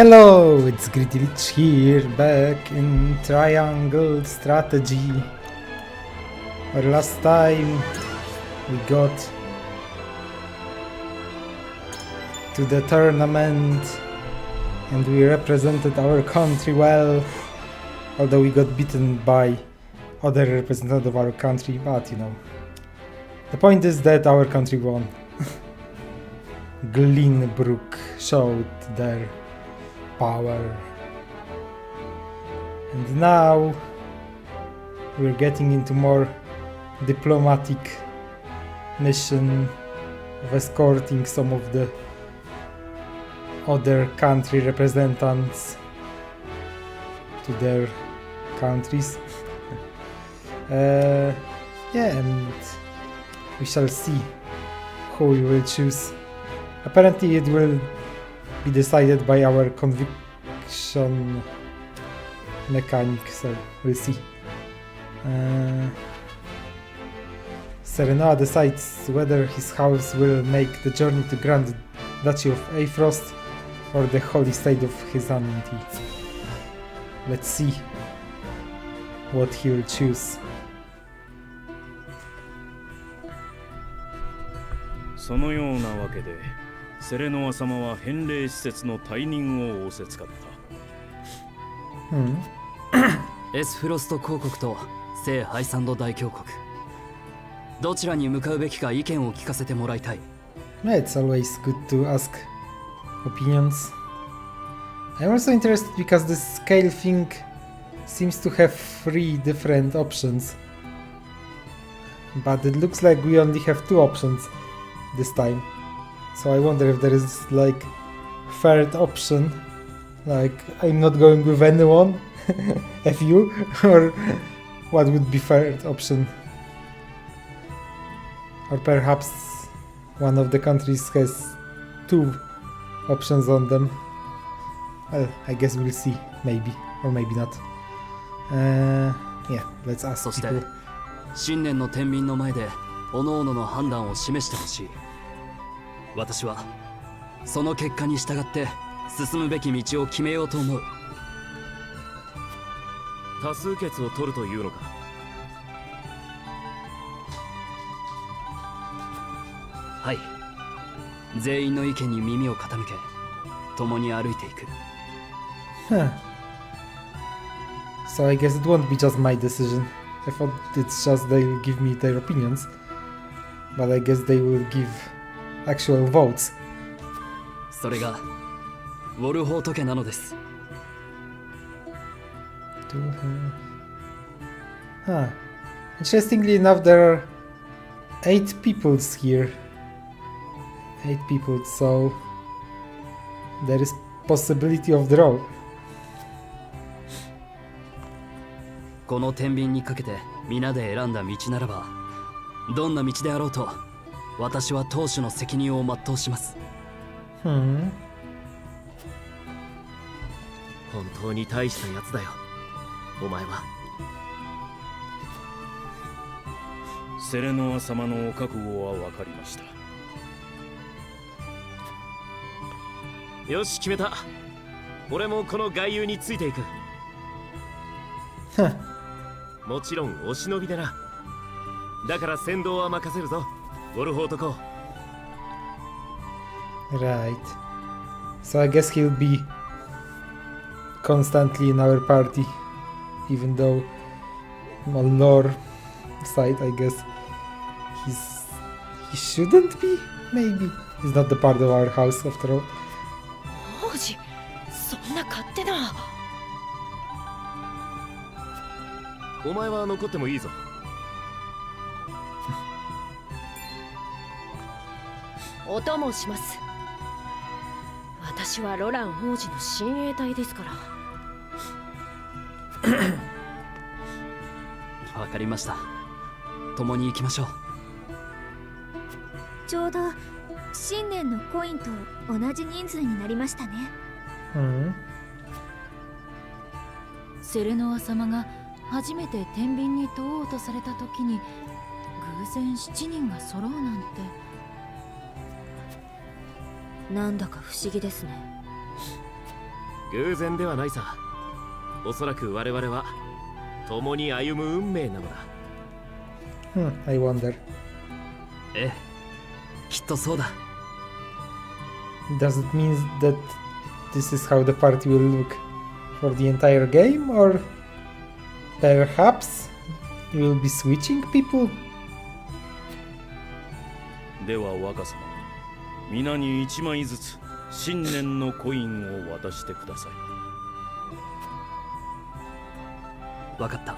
Hello, it's Gritty Lich here, back in Triangle Strategy. Our last time we got to the tournament and we represented our country well, although we got beaten by other representatives of our country, but you know, the point is that our country won. Glenbrook showed their power. And now we're getting into more diplomatic mission of escorting some of the other country representatives to their countries. Yeah, and we shall see who we will choose. Apparently it will be decided by our conviction mechanic, so we'll see. Serenoa decides whether his house will make the journey to Grand Duchy of Aifrost or the holy state of Hyzante. Let's see what he will choose. そのようなわけでセレノア様は返礼施設の退任を仰せつかった。エスフロスト公国と聖ハイサンド大教国、どちらに向かうべきか意見を聞かせてもらいたい。It's always good to ask opinions. I'm also interested because this scale thing seems to have 3 different options, but it looks like we only have 2 options this time. So I wonder if there is like third option, like I'm not going with anyone, FU, or what would be third option? Or perhaps one of the countries has 2 options on them. Well, I guess we'll see, maybe, or maybe not. Yeah, let's ask そして people. 新年の天秤の前で各々の判断を示してほしい。私はその結果に従って進むべき道を決めようと思う。多数決を取るというのか。はい。全員の意見に耳を傾け、共に歩いていく。Huh. So I guess it won't be just my decision. I thought it's just they'll give me their opinions, but I guess they will give actual votes. それがウォルホート家なのです。Huh. Interestingly enough, there are 8 peoples here. 8 people, so there is possibility of draw. この天秤にかけて皆で選んだ道ならば、どんな道であろうと私は当主の責任を全うします。本当に大したやつだよ、お前は。セレノア様のお覚悟は分かりました。よし、決めた。俺もこの外遊についていく。もちろんお忍びでな。だから先導は任せるぞ、ウォルホート公。Right. So I guess he'll be constantly in our party, even though on lore side, I guess he shouldn't be. Maybe he's not the part of our house after all. 王子、そんな勝手な。お前は残ってもいいぞ。お供します。私はロラン王子の親衛隊ですから。わかりました。共に行きましょう。ちょうど新年のコインと同じ人数になりましたね。セレノア様が初めて天秤に問おうとされた時に偶然7人が揃うなんて。なんだか不思議ですね。偶然ではないさ。おそらく我々は共に歩む運命なのだ。I wonder. ええ、きっとそうだ。 Does it mean that this is how the party will look for the entire game, or perhaps you will be switching people? では若様、皆に1枚ずつ新年のコインを渡してください。わかった。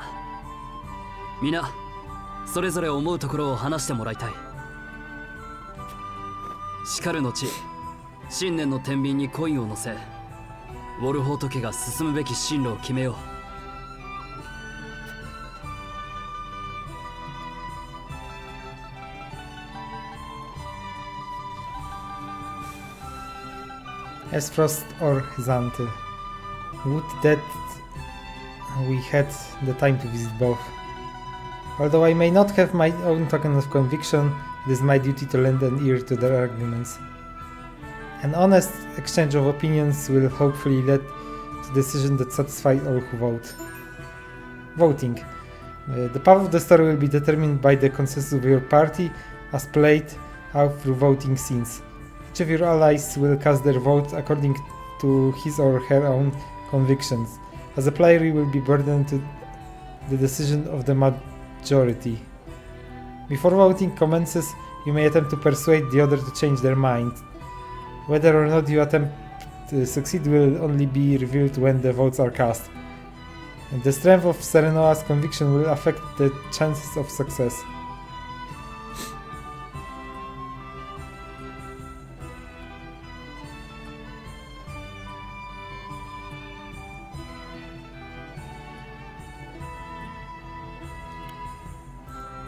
皆それぞれ思うところを話してもらいたい。しかる後、新年の天秤にコインを乗せ、ウォルホート家が進むべき進路を決めよう。Esfrost or Hyzante? Would that we had the time to visit both. Although I may not have my own token of conviction, it is my duty to lend an ear to their arguments. An honest exchange of opinions will hopefully lead to a decision that satisfies all who vote. Voting. The path of the story will be determined by the consensus of your party as played out through voting scenes. Each of your allies will cast their vote according to his or her own convictions. As a player, you will be burdened to the decision of the majority. Before voting commences, you may attempt to persuade the other to change their mind. Whether or not you attempt to succeed will only be revealed when the votes are cast. And the strength of Serenoa's conviction will affect the chances of success.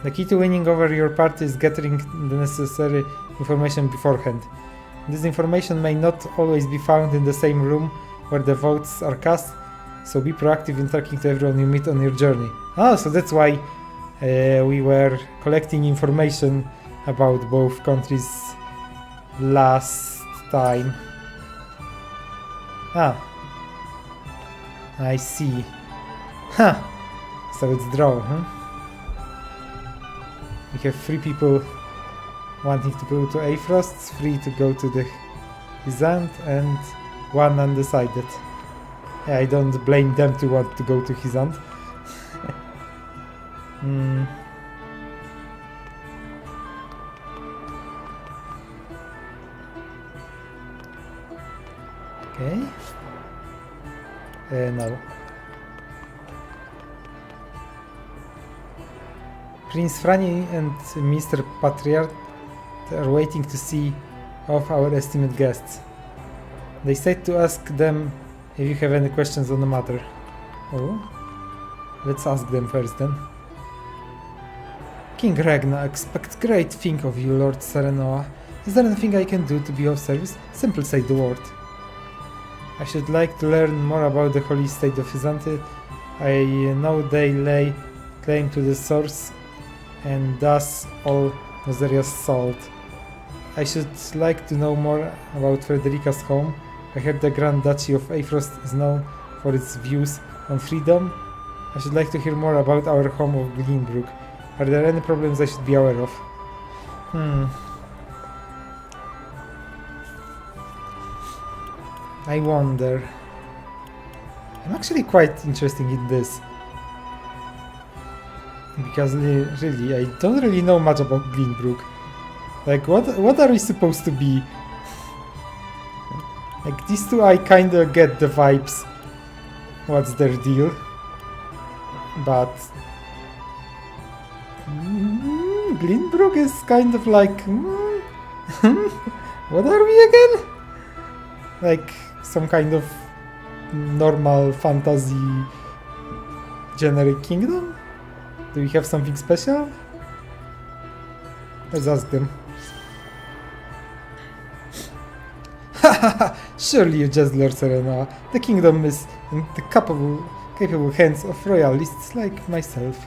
The key to winning over your party is gathering the necessary information beforehand. This information may not always be found in the same room where the votes are cast, so be proactive in talking to everyone you meet on your journey. Ah, so that's why we were collecting information about both countries last time. Ah, I see. Huh. So it's draw, huh? We have 3 people wanting to go to Aifrost, 3 to go to the Hyzante, and 1 undecided. Yeah, I don't blame them to want to go to Hyzante. Okay. No. Prince Franny and Mr. Patriarch are waiting to see off our esteemed guests. They said to ask them if you have any questions on the matter. Oh, let's ask them first then. King Ragnar expects great thing of you, Lord Serenoa. Is there anything I can do to be of service? Simply say the word. I should like to learn more about the holy state of Hyzante. I know they lay claim to the source and thus all Nozeria's salt. I should like to know more about Frederica's home. I heard the Grand Duchy of Aifrost is known for its views on freedom. I should like to hear more about our home of Greenbrook. Are there any problems I should be aware of? I wonder. I'm actually quite interested in this. Because really, I don't really know much about Greenbrook. Like, what are we supposed to be? Like, these two, I kinda get the vibes. What's their deal? But Greenbrook is kind of like, what are we again? Like some kind of normal fantasy generic kingdom? Do we have something special? Let's ask them. Surely you just Lord Serenoa. The kingdom is in the capable hands of royalists like myself.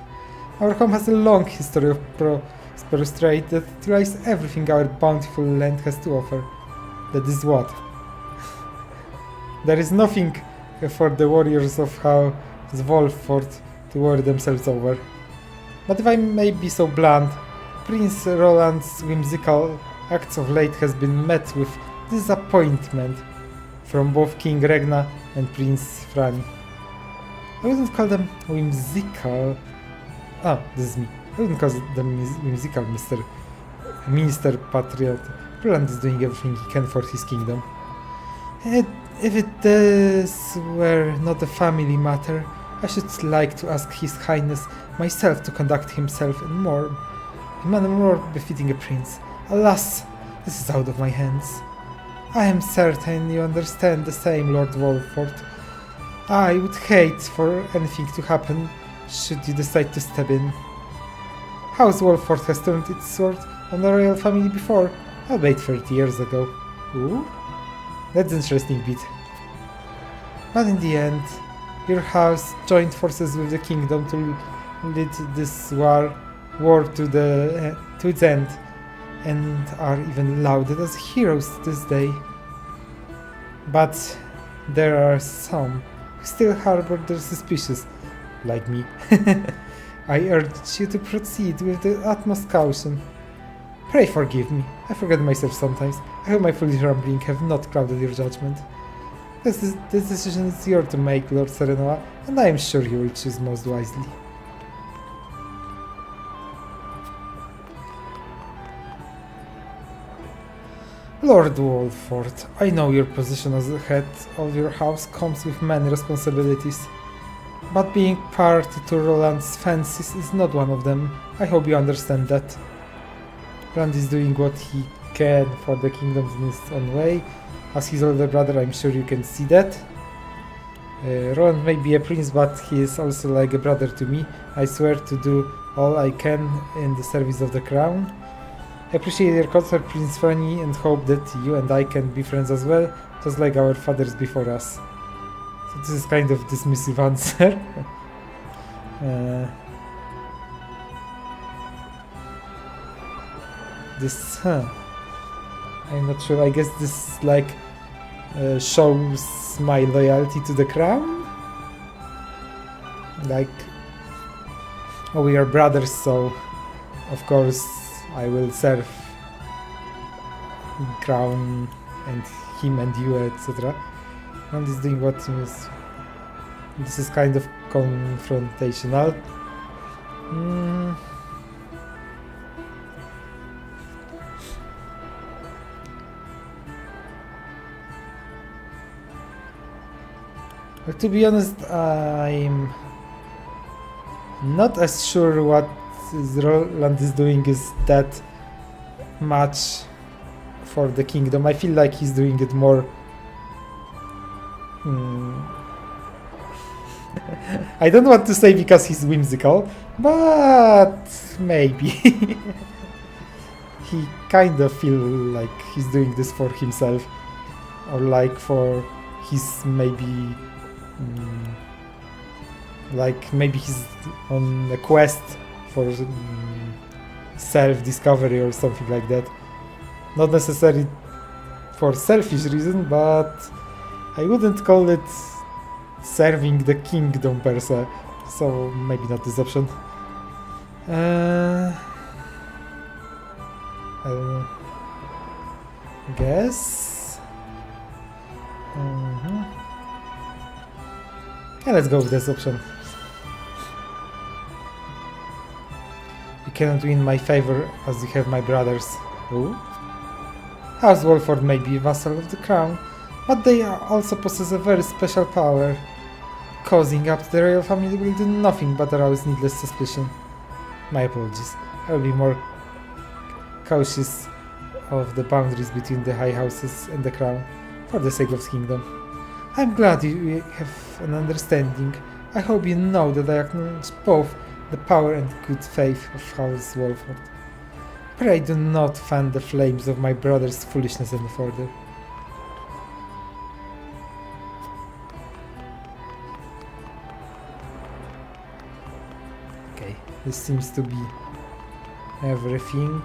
Our home has a long history of prosperous trade that relies everything our bountiful land has to offer. That is what? There is nothing for the warriors of House Wolford to worry themselves over. But if I may be so blunt, Prince Roland's whimsical acts of late has been met with disappointment from both King Regna and Prince Franny. I wouldn't call them whimsical. Ah, this is me. I wouldn't call them whimsical, Minister Patriot. Roland is doing everything he can for his kingdom. If this were not a family matter, I should like to ask His Highness myself to conduct himself in a manner more befitting a prince. Alas, this is out of my hands. I am certain you understand the same, Lord Wolford. I would hate for anything to happen should you decide to step in. House Wolford has turned its sword on the royal family before, albeit 30 years ago. Ooh, that's an interesting bit. But in the end, your house joined forces with the kingdom to lead this war to its end, and are even lauded as heroes this day. But there are some who still harbor their suspicions, like me. I urge you to proceed with the utmost caution. Pray forgive me, I forget myself sometimes. I hope my foolish rambling have not clouded your judgment. This decision is yours to make, Lord Serenoa, and I am sure you will choose most wisely. Lord Wolford, I know your position as the head of your house comes with many responsibilities, but being party to Roland's fancies is not one of them. I hope you understand that. Roland is doing what he can for the kingdoms in his own way. As his older brother, I'm sure you can see that. Roland may be a prince, but he is also like a brother to me. I swear to do all I can in the service of the crown. I appreciate your concern, Prince Franny, and hope that you and I can be friends as well, just like our fathers before us. So this is kind of dismissive answer. I'm not sure. I guess this like shows my loyalty to the crown. Like, oh, we are brothers, so of course I will serve crown and him and you, etc. And is doing what he is. This is kind of confrontational. But to be honest, I'm not as sure what Roland is doing is that much for the kingdom. I feel like he's doing it more I don't want to say because he's whimsical, but maybe he kind of feel like he's doing this for himself, or like for his maybe like maybe he's on a quest for self-discovery or something like that. Not necessarily for selfish reason, but I wouldn't call it serving the kingdom per se, so maybe not this option. I guess. Yeah, let's go with this option. You cannot win my favor as you have my brothers. Who? House Wolford may be a vassal of the crown, but they also possess a very special power. Causing up the royal family will do nothing but arouse needless suspicion. My apologies. I will be more cautious of the boundaries between the high houses and the crown, for the sake of the kingdom. I'm glad you have an understanding. I hope you know that I acknowledge both the power and good faith of House Wolford. Pray do not fan the flames of my brother's foolishness any further. Okay, this seems to be everything.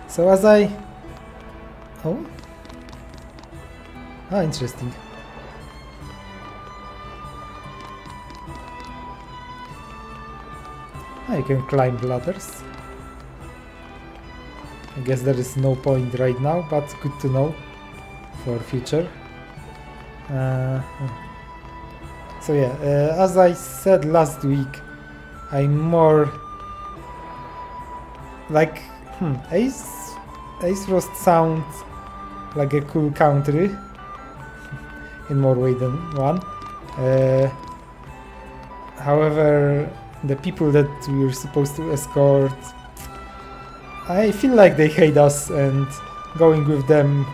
So as I... Oh? Ah, interesting. Ah, you can climb ladders. I guess there is no point right now, but good to know for future. So yeah, as I said last week, I'm more like Ace Frost sounds like a cool country in more way than one. However, the people that we're supposed to escort, I feel like they hate us, and going with them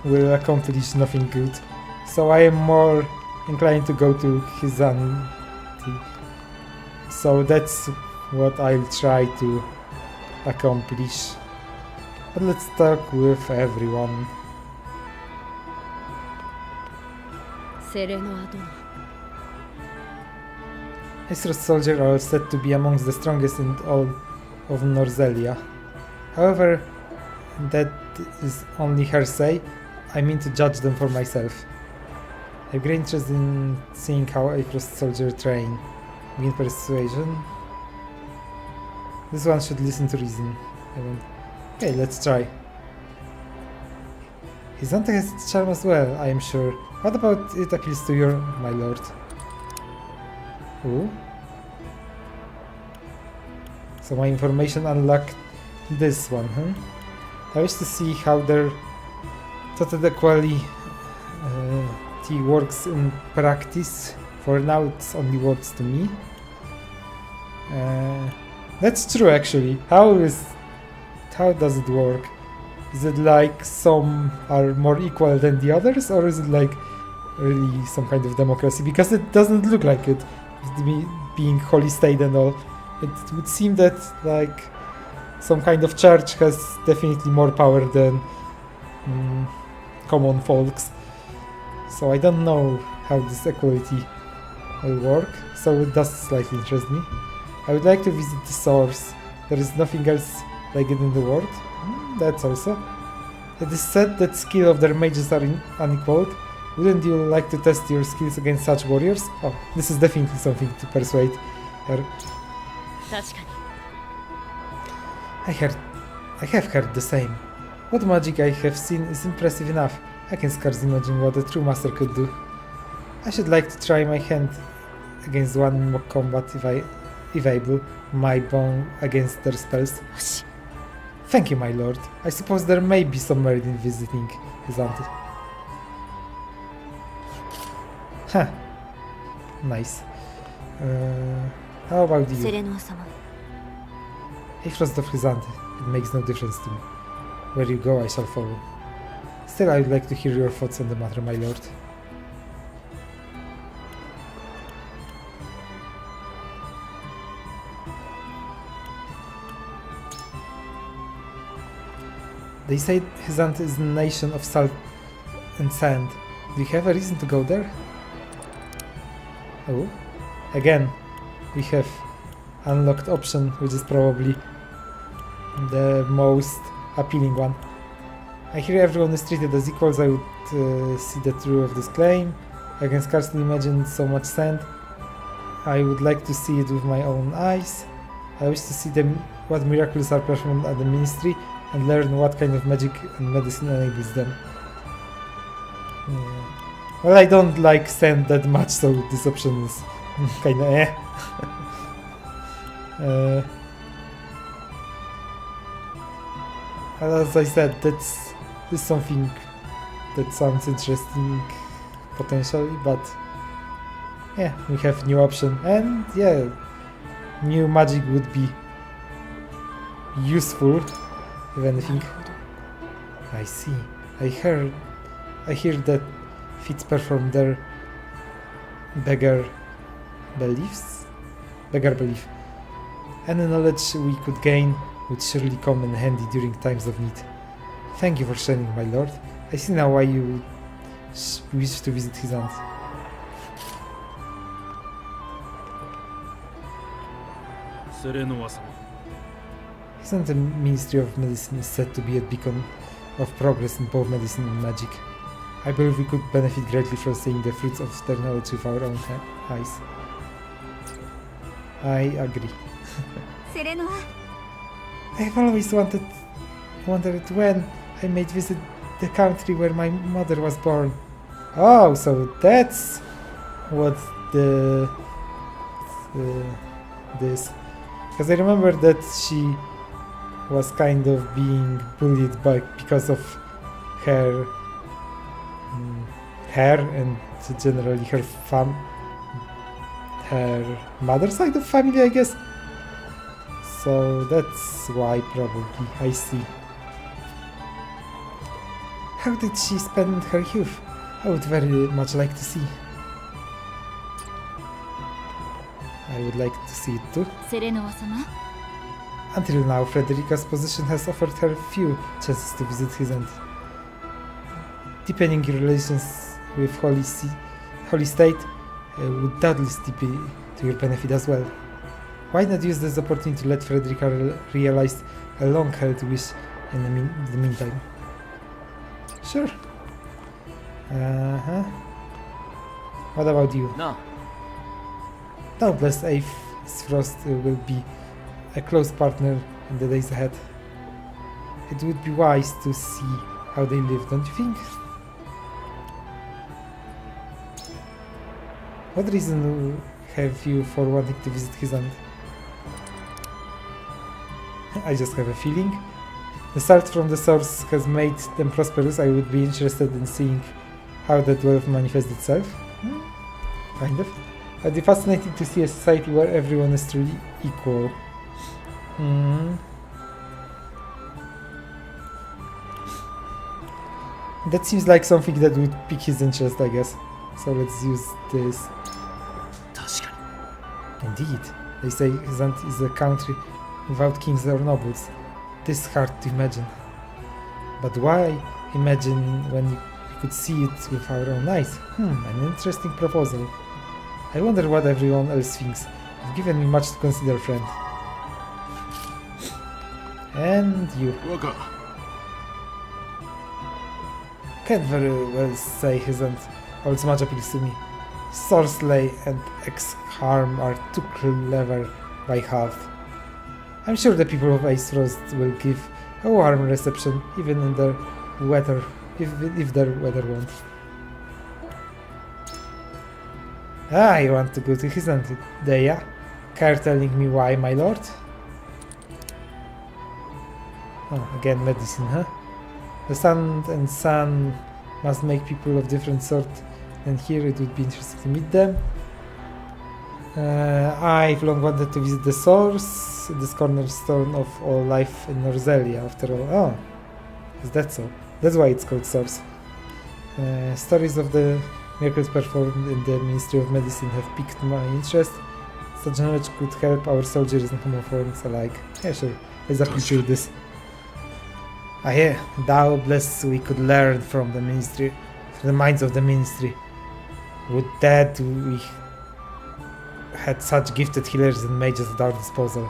will accomplish nothing good. So I am more inclined to go to Hyzante. So that's what I'll try to accomplish. But let's talk with everyone. セレノア殿 Escort soldiers are said to be amongst the strongest in all of Norzelia. However, that is only hearsay. I mean to judge them for myself. I have great interest in seeing how a Frost soldier train. Gain persuasion. This one should listen to reason. Okay, let's try. Hyzante has its charm as well, I am sure. What about it appeals to you, my lord? Ooh. So my information unlocked this one, huh? I wish to see how their total equality works in practice. For now it's only words to me. That's true actually. How does it work? Is it like some are more equal than the others, or is it like really some kind of democracy? Because it doesn't look like it, being holy state and all. It would seem that like some kind of church has definitely more power than common folks. So I don't know how this equality will work, so it does slightly interest me. I would like to visit the source. There is nothing else like it in the world. That's also. It is said that skill of their mages are unequaled. Wouldn't you like to test your skills against such warriors? Oh, this is definitely something to persuade her. 確かに I have heard the same. What magic I have seen is impressive enough. I can scarcely imagine what a true master could do. I should like to try my hand against one in mock combat if able, my bow against their spells. Thank you, my lord. I suppose there may be some merit in visiting Hyzante. Huh. Nice. How about セ you? レノア様 A Frost of Hyzante. It makes no difference to me. Where you go, I shall follow. Still, I would like to hear your thoughts on the matter, my lord. They say Hyzante is a nation of salt and sand. Do you have a reason to go there? Oh, again, we have unlocked option, which is probably the most appealing one. I hear everyone is treated as equals. I would see the truth of this claim. I can scarcely imagine so much sand. I would like to see it with my own eyes. I wish to see what miracles are performed at the ministry and learn what kind of magic and medicine enables them. Yeah. Well, I don't like sand that much, so this option is kinda eh. As I said, this is something that sounds interesting potentially, but yeah, we have new option, and yeah, new magic would be useful, if anything. I see. I hear that feats perform their beggar belief. Any knowledge we could gain would surely come in handy during times of need. Thank you for sharing, my lord. I see now why you wish to visit Hyzante. Hyzante Ministry of Medicine is said to be a beacon of progress in both medicine and magic. I believe we could benefit greatly from seeing the fruits of their knowledge with our own eyes. I agree. セレノア I've always wondered when I might visit the country where my mother was born. Oh, so that's what this. Because I remember that she was kind of being bullied because of her and generally her mother's side of family, I guess. So that's why probably. I see. How did she spend her youth? I would very much like to see. I would like to see it too. セレノア様 Until now, Frederica's position has offered her few chances to visit Hyzante. Deepening relations with Holy State would doubtless be to your benefit as well. Why not use this opportunity to let Frederica realize a long-held wish in the meantime? Sure. What about you?なあ Doubtless Ace Frost will be a close partner in the days ahead. It would be wise to see how they live, don't you think? What reason have you for wanting to visit Hyzante? I just have a feeling. The salt from the source has made them prosperous. I would be interested in seeing how that wealth manifests itself. Kind of. I'd be fascinated to see a society where everyone is truly equal. That seems like something that would pique his interest, I guess. So let's use this. 確か Indeed. They say Hyzante is a country without kings or nobles. This is hard to imagine. But why imagine when we could see it with our own eyes? An interesting proposal. I wonder what everyone else thinks. You've given me much to consider, friend. And you. Can't very well say Hyzante. All too much appeals to me. Sorcery and X-Harm are too clever by half. I'm sure the people of Ace Frost will give a warm reception, even in their weather, if their weather won't. I want to go to Hyzante. Deya, care telling me why, my lord? Oh, again medicine, huh? The sun and sun must make people of different sort, and here it would be interesting to meet them. I've long wanted to visit the source, this cornerstone of all life in Norzelia, after all. Oh, is that so? That's why it's called source. Stories of the miracles performed in the Ministry of Medicine have piqued my interest. Such knowledge could help our soldiers and homophonics alike. Yeah, sure. Let's appreciate this. Doubtless we could learn from the Ministry, from the minds of the Ministry. Would that we had such gifted healers and mages at our disposal.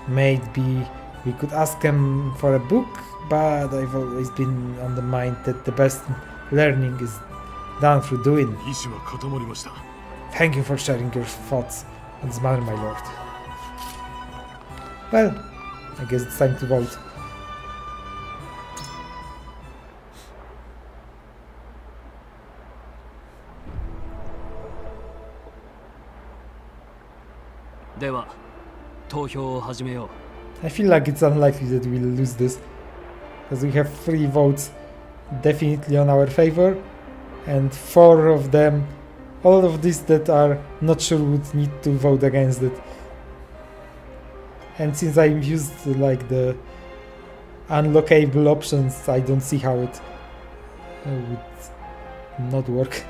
Maybe we could ask them for a book, but I've always been on the mind that the best learning is done through doing. Thank you for sharing your thoughts on this matter, my lord. Well, I guess it's time to vote. I feel like it's unlikely that we'll lose this, because we have 3 votes definitely on our favor, and 4 of them, all of these that are not sure, would need to vote against it. And since I've used like the unlockable options, I don't see how it would not work.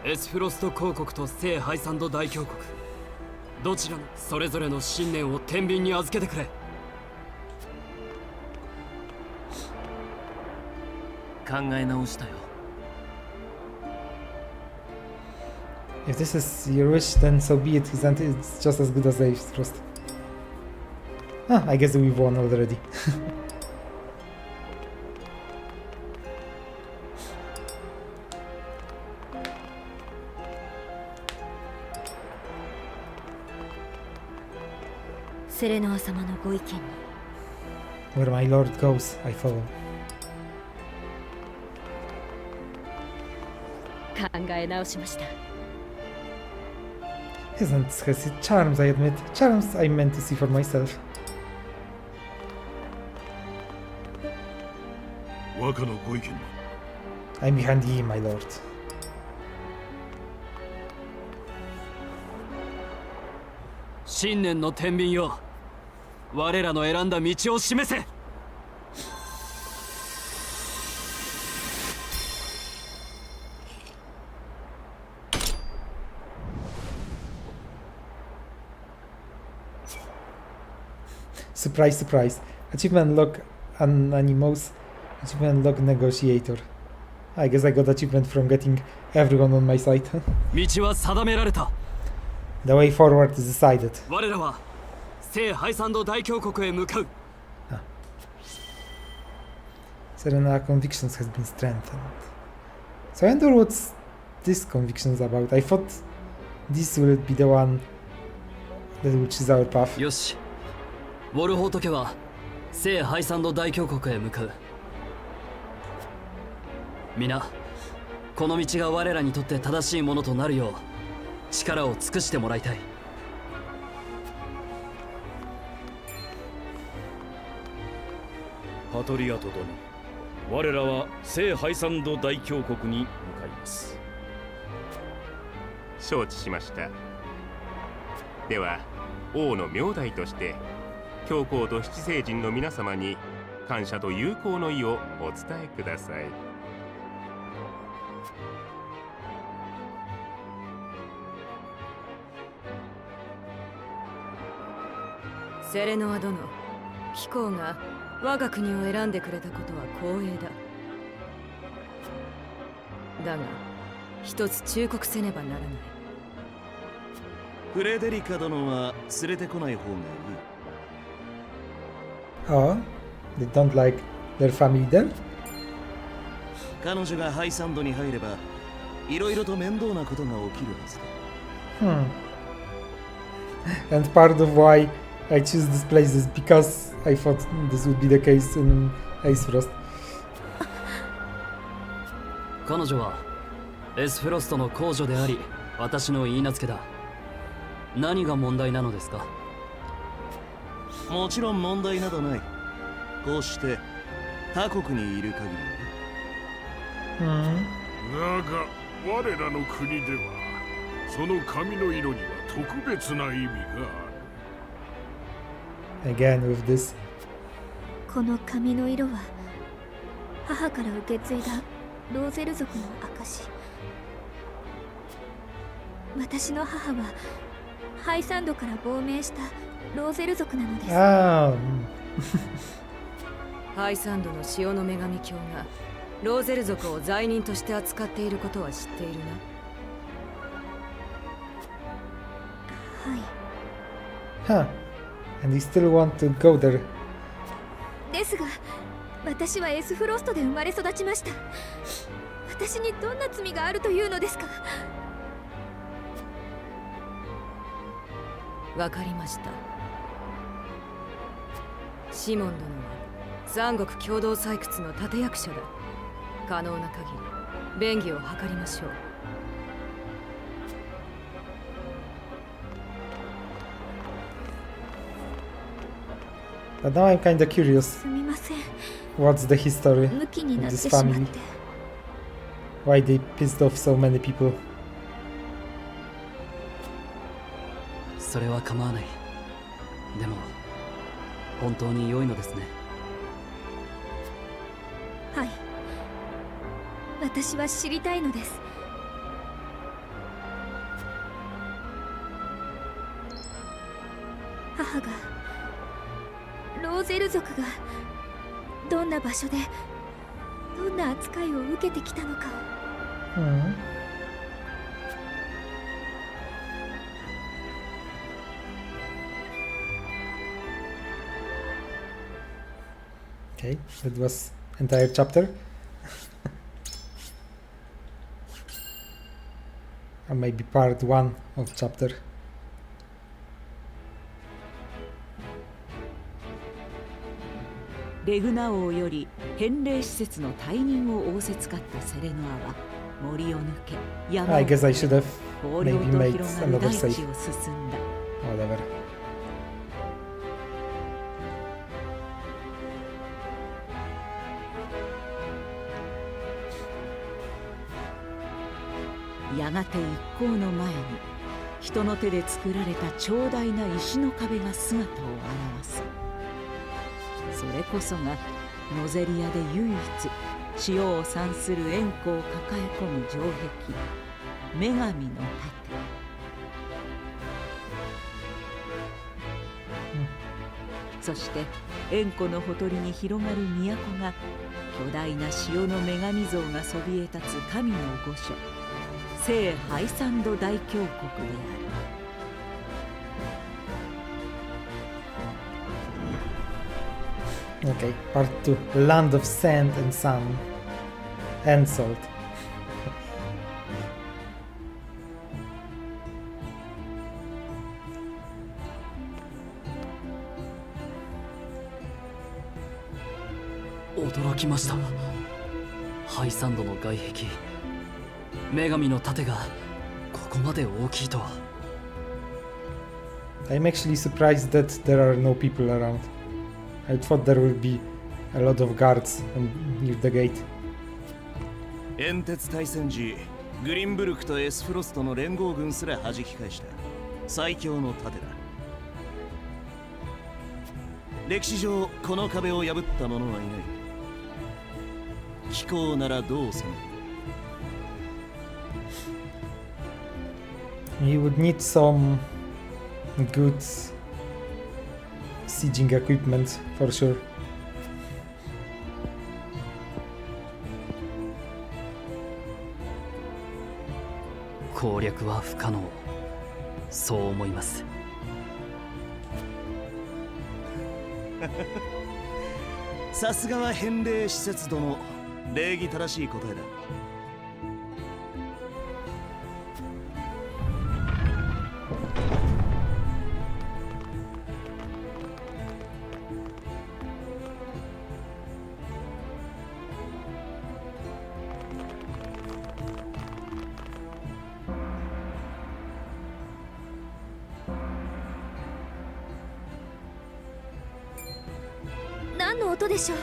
エスフロスト公国と聖ハイサンド大教国、どちらもそれぞれの信念を天秤に預けてくれ。考え直したよ。 If this is your wish, then so be it. Hyzante is just as good as Ace Frost. I guess we've won already. セレノア様のご意見に。 Where my lord goes, I follow. 考え直しました。 Hyzante has its charms, I admit. Charms I meant to see for myself. 若のご意見に I'm behind ye, my lord. 信念の天秤よ、我らの選んだ道を示せ。Surprise, surprise. Achievement log Anonymous. Achievement log Negotiator. I guess I got achievement from getting everyone on my side. 道は定められた。 The way forward is decided. 我らは聖ハイサンド大峡谷へ向かう。 Serena convictions has been strengthened. So I wonder what's this convictions about. I thought this will be the one that will choose our path. よし、ウォルホート家は聖ハイサンド大峡谷へ向かう。皆、この道が我らにとって正しいものとなるよう力を尽くしてもらいたい。パトリアト殿、我らは聖ハイサンド大峡谷に向かいます。承知しました。では王の名代として教皇と七聖人の皆様に感謝と友好の意をお伝えください。セレノア殿、貴公が我が国を選んでくれたことは光栄だ。だが一つ忠告せねばならない。フレデリカ殿は連れてこない方がいい。 Oh, they don't like their family then? 彼女がハイサンドに入ればいろいろと面倒なことが起きるはずだ。And part of why I choose this place is because I thought this would be the case in Ace Frost. 彼女はエスフロストの公女であり、私の言い名付けだ。何が問題なのですか？もちろん問題などない。こうして他国にいる限りね。だが我らの国ではその髪の色には特別な意味がある。 Again with this. この髪の色は母から受け継いだローゼル族の証。私の母はハイサンドから亡命したローゼル族なのです。Ah, ハイサンドの潮の女神教がローゼル族を罪人として扱っていることは知っているな。はい。 huh. And you still want to go there? ですが、私はエスフロストで生まれ育ちました。私にどんな罪があるというのですか？わかりました。シモン殿は三国共同採掘の立役者だ。可能な限り便宜を図りましょう。 But now I'm kinda curious. すみません。 What's the history ムキに of なって this しまっ family? て。 Why they pissed off so many people? それは構わない。でも本当に良いのですね。はい。私は知りたいのです。母がローゼル族がどんな場所でどんな扱いを受けてきたのかを。Hmm. Okay, that was entire chapter. Or maybe part 1 of chapter. レグナ王より返礼施設の退任を仰せつかったセレノアは森を抜け山を I guess I should have 荒涼 maybe と made 広がる another 大 save. 地を進んだ。 Whatever. やがて一行の前に人の手で作られた長大な石の壁が姿を現す。それこそがノゼリアで唯一潮を産する円弧を抱え込む城壁、女神の盾。そして円弧のほとりに広がる都が巨大な潮の女神像がそびえ立つ神の御所、聖ハイサンド大峡谷である。Okay, part 2. Land of sand and sun. And salt. 驚きました。ハイサンドの外壁、女神の盾がここまで大きいとは。 I'm actually surprised that there are no people around. I thought there would be a lot of guards near the gate. 煙鉄大戦時、グリンブルクとエスフロストの連合軍すら弾き返した最強の盾だ。歴史上この壁を破った者はいない。気候ならどう攻める？ You would need some good sieging equipment for sure. 攻略は不可能、そう思います。さすがは返礼施設殿、礼儀正しい答えだ。何の音でしょう。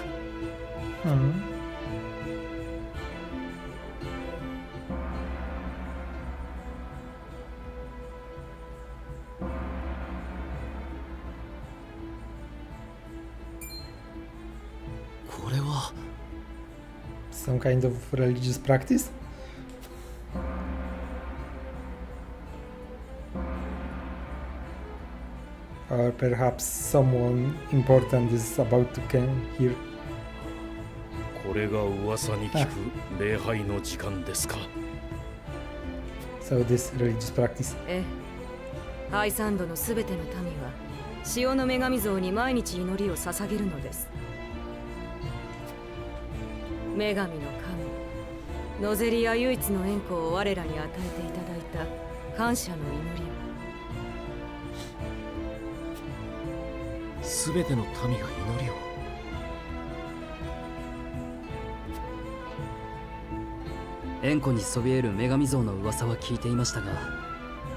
これは Some kind of religious practice? Or perhaps someone important is about to come here. これが噂に聞く礼拝の時間ですか。 So this religious practice. ええ、ハイサンドのすべての民は潮の女神像に毎日祈りを捧げるのです。女神の神、ノゼリア唯一の円弧を我らに与えていただいた感謝の祈りを。すべての民が祈りを。円弧にそびえる女神像の噂は聞いていましたが、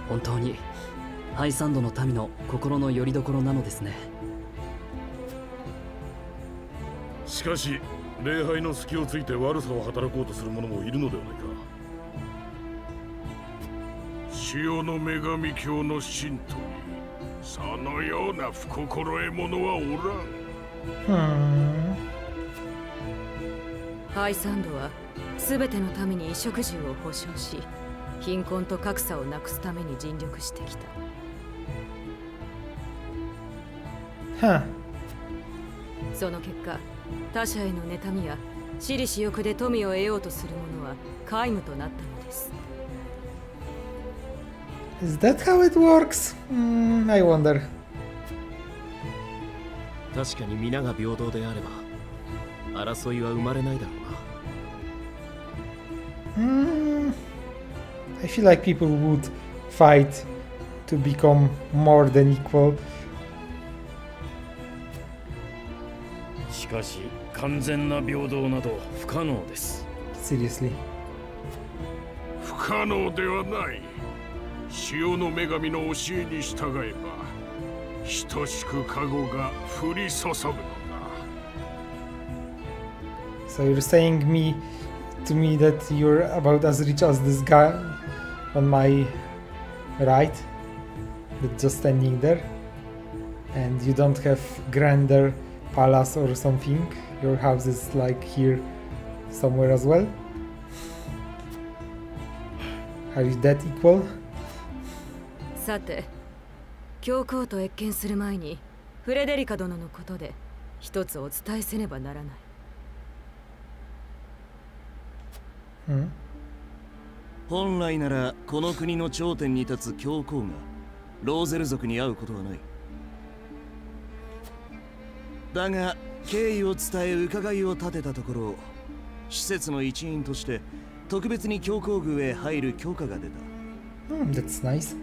本当にハイサンドの民の心の拠り所なのですね。しかし礼拝の隙をついて悪さを働こうとする者もいるのではないか。潮の女神教の信徒にそのような不心得者はおらん。ハイサンドはすべての民に衣食住を保障し、貧困と格差をなくすために尽力してきた。Huh. その結果、他者への妬みや私利私欲で富を得ようとする者は皆無となったのです。Is that how it works? I wonder. 確かに皆が平等であれば争いは生まれないだろうな。I feel like people would fight to become more than equal. しかし完全な平等など不可能です。 Seriously. 不可能ではない。潮の女神の教えに従えば等しく加護が降り注ぐのだ。 So you're saying to me that you're about as rich as this guy on my right, that's just standing there, and you don't have grander palace or something. Your house is like here somewhere as well. Are you that equal? さて、教皇と謁見する前にフレデリカ殿のことで一つお伝えせねばならない。本来ならこの国の頂点に立つ教皇がローゼル族に会うことはない。だが敬意を伝え伺いを立てたところ、施設の一員として特別に教皇宮へ入る許可が出た。That's nice.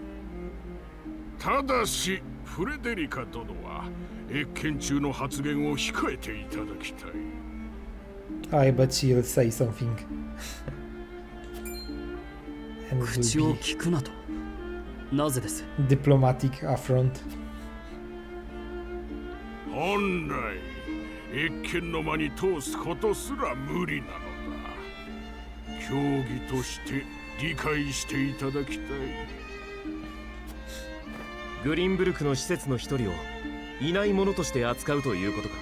ただしフレデリカ殿は謁見中の発言を控えていただきたい。I bet she'll say something. And it 口を will 聞くなと。なぜです？ be diplomatic affront. 本来謁見の間に通すことすら無理なのだ。教義として理解していただきたい。グリンブルクの施設の一人をいないものとして扱うということか。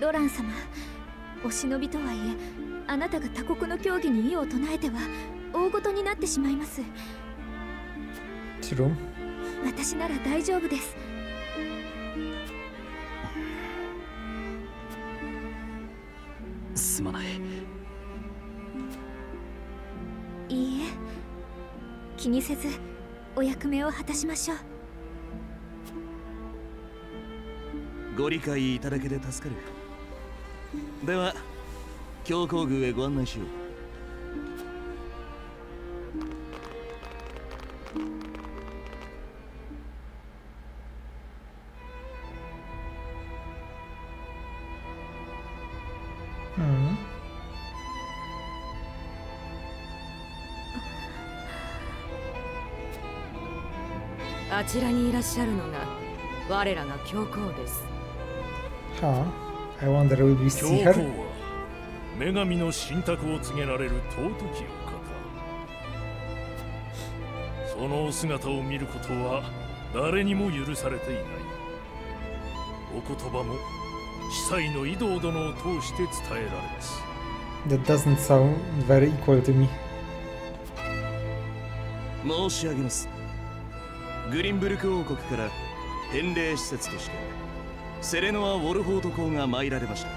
ロラン様、お忍びとはいえあなたが他国の教義に異を唱えては大事になってしまいます。 True. 私なら大丈夫です。すまない。いいえ、気にせずお役目を果たしましょう。ご理解いただけて助かる。では教皇宮へご案内しよう。あちらにいらっしゃるのが我らが教皇です。Huh? I wonder will we 教 see 皇 her? は女神の信託を告げられる尊きお方。そのお姿を見ることは誰にも許されていない。お言葉も司祭の井戸殿を通して伝えられます。 That doesn't sound very equal to me. 申し上げます。グリンブルク王国から返礼施設としてセレノア・ウォルフォート公が参られました。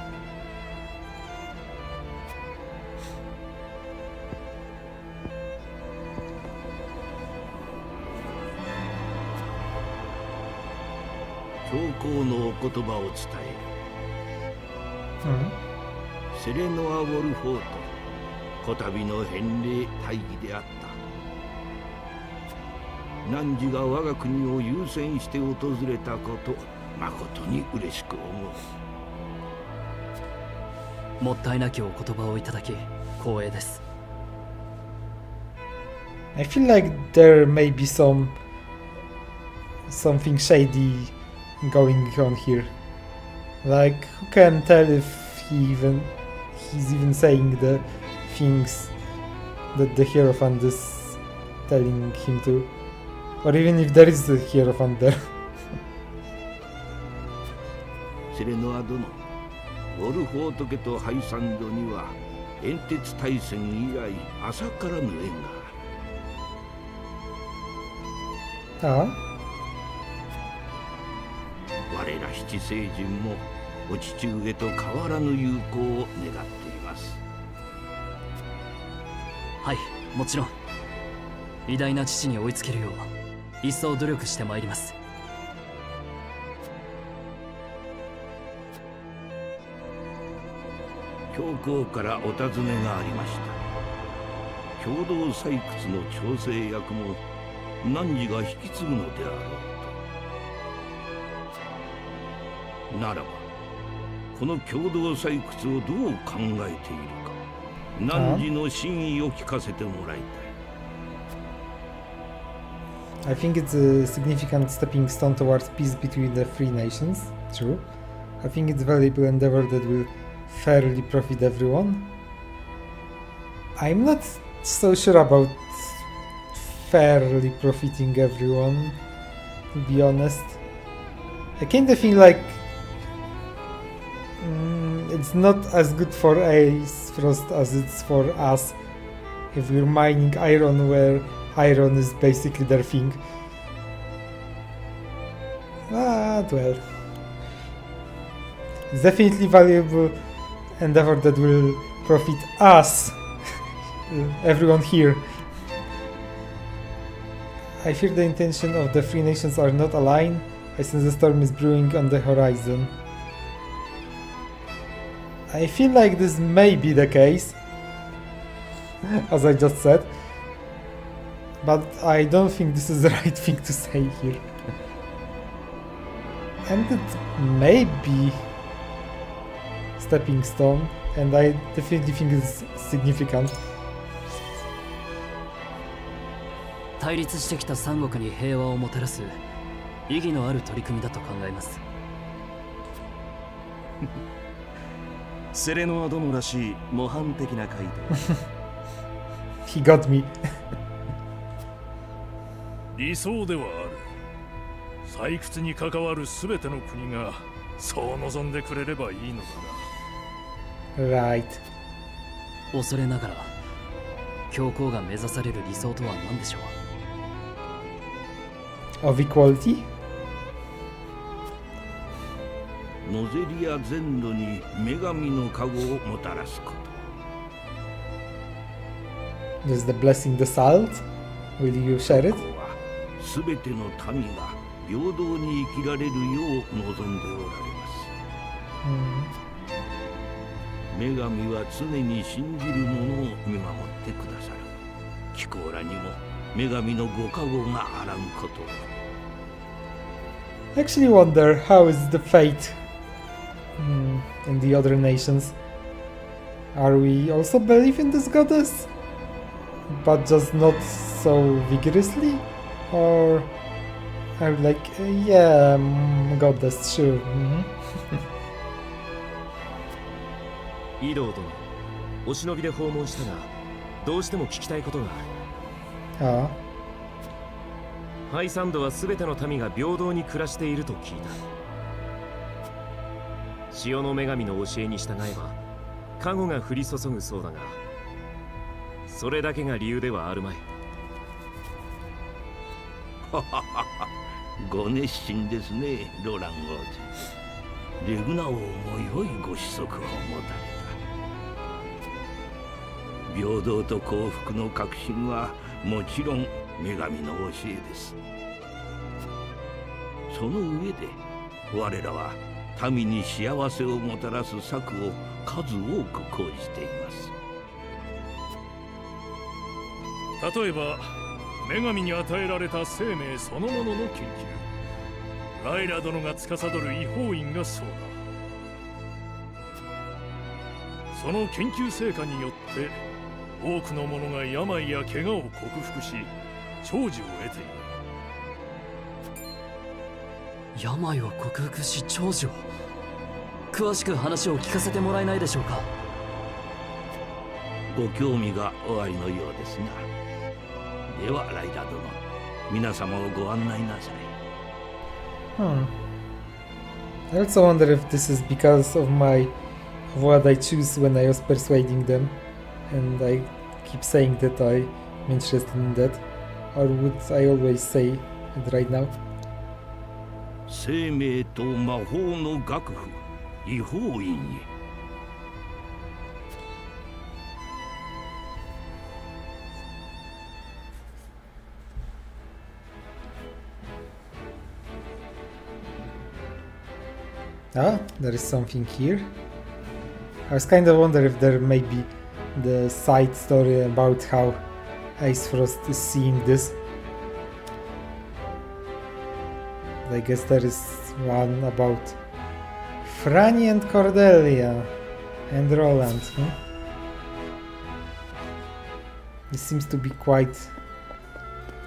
教皇のお言葉を伝える。セレノア・ウォルフォート、こたびの返礼大儀であった。汝が我が国を優先して訪れたこと、誠に嬉しく思う。もったいなきお言葉をいただき光栄です。 I feel like there may be something shady going on here. Like, who can tell if he's even saying the things that the Hierophant is telling him to, or even if there is a Hierophant there. セレノア殿、ウォルフォート家とハイサンドには煙鉄大戦以来浅からぬ縁がある。我ら七聖人もお父上と変わらぬ友好を願っています。はい、もちろん偉大な父に追いつけるよう一層努力してまいります。教皇からお尋ねがありました。共同採掘の調整役も汝が引き継ぐのであろうと。ならばこの共同採掘をどう考えているか汝の真意を聞かせてもらいたい。 I think it's a significant stepping stone towards peace between the three nations. True. I think it's a valuable endeavor that will fairly profit everyone. I'm not so sure about fairly profiting everyone, to be honest. I kinda feel like it's not as good for Ace Frost as it's for us if we're mining iron where iron is basically their thing. But well, it's definitely valuable endeavor that will profit us, everyone here. I fear the intention of the three nations are not aligned. I sense the storm is brewing on the horizon. I feel like this may be the case, as I just said, but I don't think this is the right thing to say here. And it may be stepping stone, and I definitely think it's significant. 対立してきた三国に平和をもたらす意義のある取り組みだと考えます。セレノア殿らしい模範的な回答。He got me. 理想ではある。採掘に関わるすべての国がそう望んでくれればいいのだな。Right. 恐れながら教皇が目指される理想とは何でしょう。 Of equality? ノゼリア全土に女神の加護をもたらすこと。 Does the blessing the salt? Will you share it? すべての民が平等に生きられるよう望んでおられます。女神は常に信じる者を見守ってくださる。貴公らにも女神のご加護があらんことを。 I actually wonder how is the fate in the other nations. Are we also believe in this goddess, but just not so vigorously, or are we like yeah, goddess, sure. イドー殿、お忍びで訪問したが、どうしても聞きたいことがある。ああ。ハイサンドは全ての民が平等に暮らしていると聞いた。潮の女神の教えに従えば加護が降り注ぐそうだが、それだけが理由ではあるまい。ご熱心ですね、ロラン王子。レグナ王も良いご子息を持たれた。平等と幸福の確信はもちろん女神の教えです。その上で我らは民に幸せをもたらす策を数多く講じています。例えば女神に与えられた生命そのものの研究、ライラ殿が司る異邦院がそうだ。その研究成果によって多くの者が病や怪我を克服し長寿を得ている。病を克服し長寿を。詳しく話を聞かせてもらえないでしょうか。ご興味がおありのようですな。ではライダ殿、皆様をご案内なさい。I also wonder if this is because of what I choose when I was persuading them, and I keep saying that I'm interested in that, or would I always say it right now? 生命と魔法の楽譜、異邦院へ。Ah, there is something here. I was kind of wondering if there may be the side story about how Ice Frost is seeing this. I guess there is one about Franny and Cordelia and Roland. This seems to be quite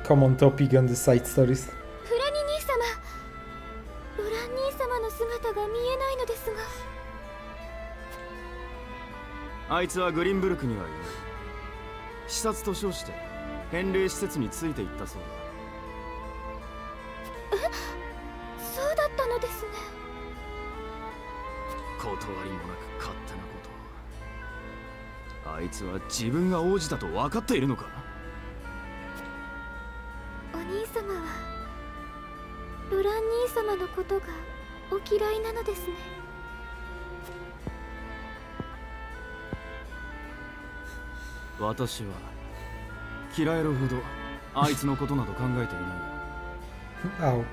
common topic on the side stories. フラニ兄様、ロラン兄様の姿が見えないのですが。あいつはグリンブルクにはいない。視察と称して返礼施設についていったそうだ。そうだったのですね。断りもなく勝手なこと。あいつは自分が王子だと分かっているのか？お兄様はロラン兄様のことがお嫌いなのですね。私は嫌えるほどあいつのことなど考えていないよ。Oh.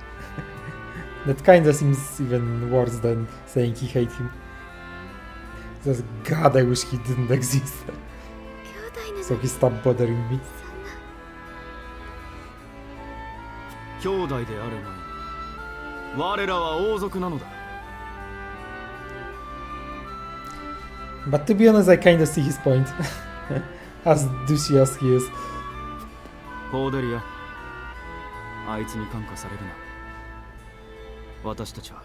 That kinda seems even worse than saying he hates him. Just God, I wish he didn't exist. So he stopped bothering me. 兄弟である前に我らは王族なのだ。 But to be honest, I kinda see his point. As douchey as he is. コーデリア、あいつに感化されるな。私たちは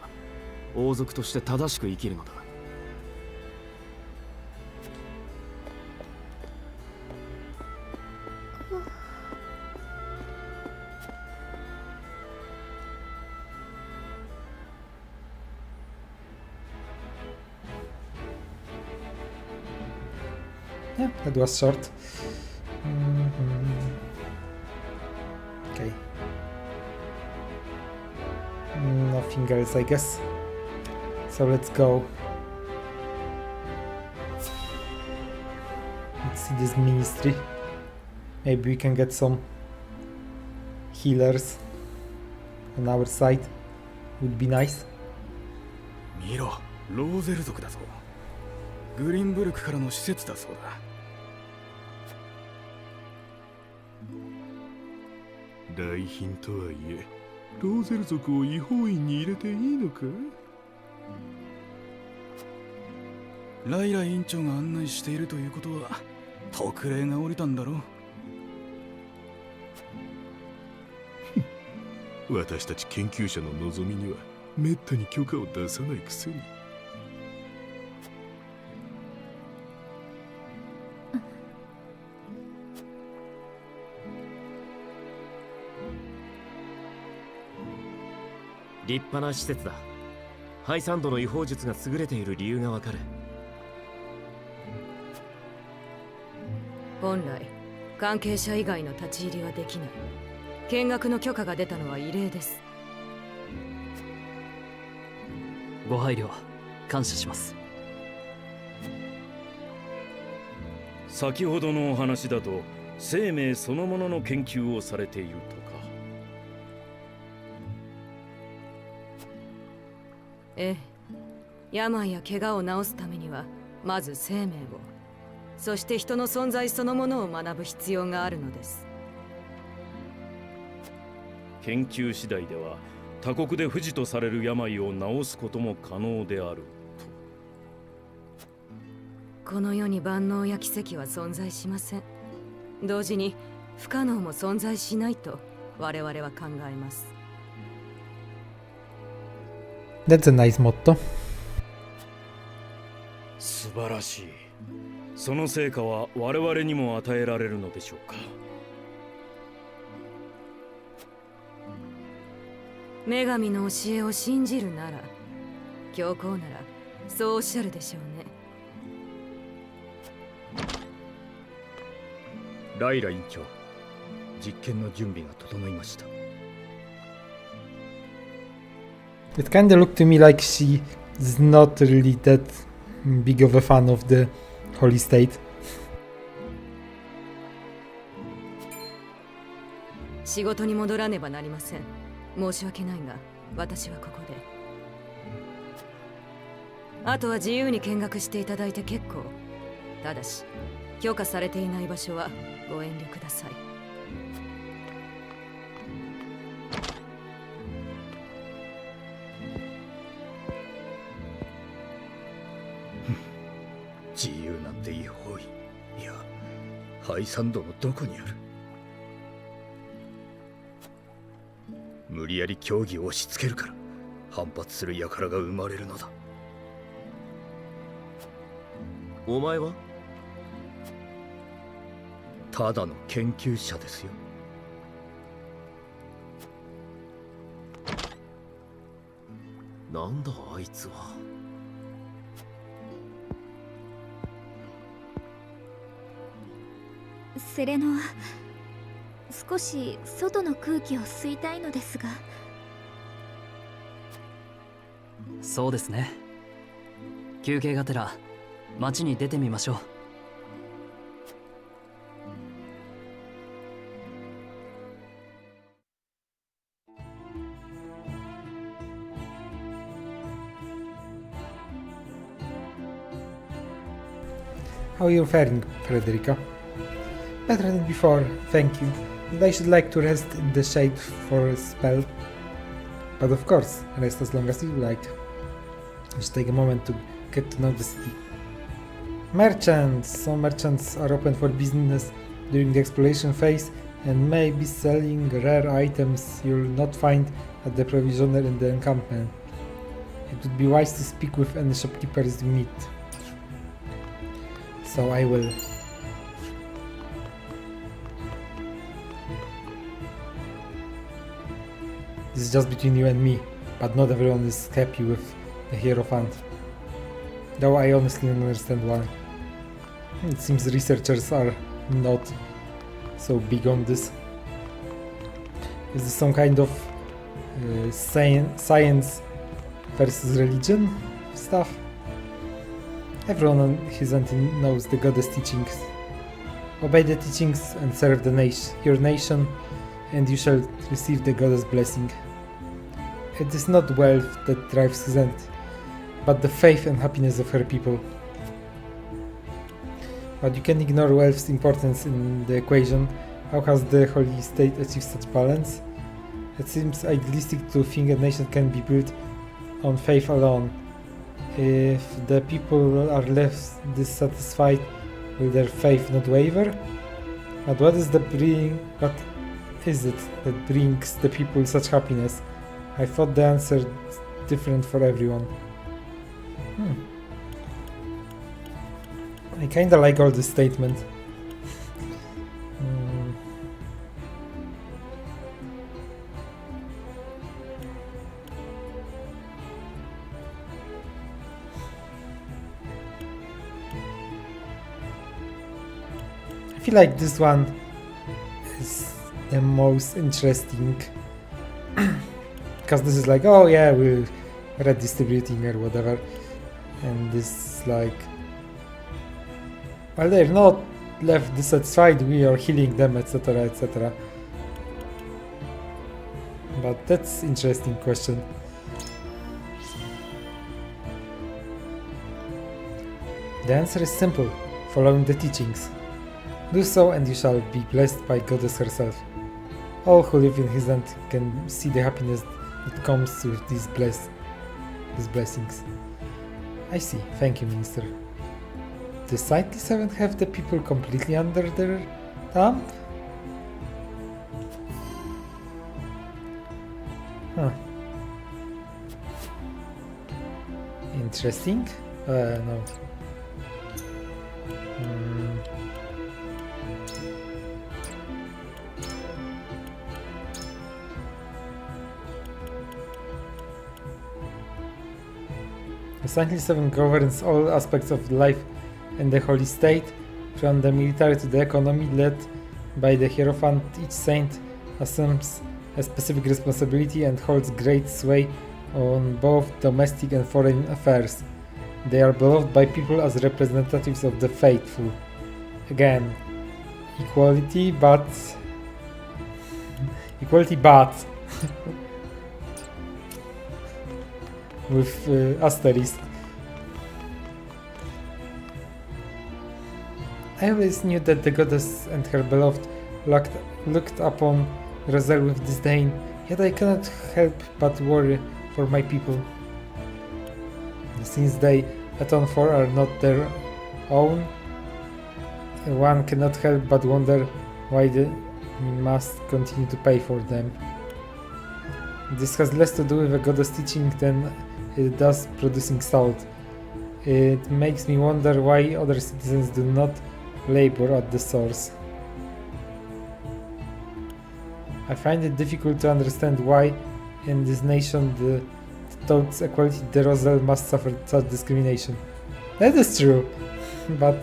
王族として正しく生きるのだ。Yeah, that was short. Okay. Nothing else, I guess. So let's go. Let's see this ministry. Maybe we can get some healers on our side. Would be nice. 見ろ、ローゼル族だぞ。グリンブルクからの施設だそうだ。来賓とはいえ、ローゼル族を違法院に入れていいのか？ライラ院長が案内しているということは特例が下りたんだろう。私たち研究者の望みにはめったに許可を出さないくせに。立派な施設だ。ハイサンドの違法術が優れている理由がわかる。本来関係者以外の立ち入りはできない。見学の許可が出たのは異例です。ご配慮感謝します。先ほどのお話だと生命そのものの研究をされているとか。ええ、病や怪我を治すためにはまず生命を、そして人の存在そのものを学ぶ必要があるのです。研究次第では他国で不治とされる病を治すことも可能であると。この世に万能や奇跡は存在しません。同時に不可能も存在しないと我々は考えます。That's a nice motto. 素晴らしい。その成果は我々にも与えられるのでしょうか。女神の教えを信じるなら、教皇ならそうおっしゃるでしょうね。ライラ院長、実験の準備が整いました。It kinda looked to me like she is not really that big of a fan of the Holy State. 仕事に戻らねばなりません。申し訳ないが、私はここで。あとは自由に見学していただいて結構。ただし、許可されていない場所はご遠慮ください。自由なんて違法いやハイサンドのどこにある。無理やり協議を押し付けるから反発する輩が生まれるのだ。お前はただの研究者ですよ。なんだあいつは。セレノア、少し外の空気を吸いたいのですが。そうですね。休憩がてら街に出てみましょう。How are you faring, Frederica? Better than before, thank you. And I should like to rest in the shade for a spell. But of course, rest as long as you like. Just take a moment to get to know the city. Merchants! Some merchants are open for business during the exploration phase and may be selling rare items you'll not find at the provisioner in the encampment. It would be wise to speak with any shopkeepers you meet. So I will. This is just between you and me, but not everyone is happy with the Hierophant. Though I honestly don't understand why. It seems researchers are not so big on this. Is this some kind of science versus religion stuff? Everyone on Hyzante knows the goddess' teachings. Obey the teachings and serve your nation, and you shall receive the goddess' blessing. It is not wealth that drives Hyzante, but the faith and happiness of her people. But you can ignore wealth's importance in the equation. How has the Holy State achieved such balance? It seems idealistic to think a nation can be built on faith alone. If the people are left dissatisfied, will their faith not waver? But what is it that brings the people such happiness? I thought the answer is different for everyone. I kinda like all this statement. I feel like this one is the most interesting because this is like, oh yeah, we're redistributing or whatever, and this is like, well, they're not left dissatisfied, we are healing them, etc, etc. But that's interesting question. The answer is simple: following the teachings. Do so and you shall be blessed by Goddess herself. All who live in Hyzante can see the happiness that comes with these blessings. I see, thank you, Minister. The Sightly Seven have the people completely under their thumb? Huh. Interesting? No. The Sightly Seven governs all aspects of life in the Holy State, from the military to the economy, led by the Hierophant. Each saint assumes a specific responsibility and holds great sway on both domestic and foreign affairs. They are beloved by people as representatives of the faithful. Again, equality, but with asterisk. I always knew that the goddess and her beloved looked upon Roselle with disdain, yet I cannot help but worry for my people. Since they atone for are not their own, one cannot help but wonder why we must continue to pay for them. This has less to do with a goddess teaching than it does producing salt. It makes me wonder why other citizens do not labor at the source. I find it difficult to understand why in this nation towards equality the Roselle must suffer such discrimination. That is true, but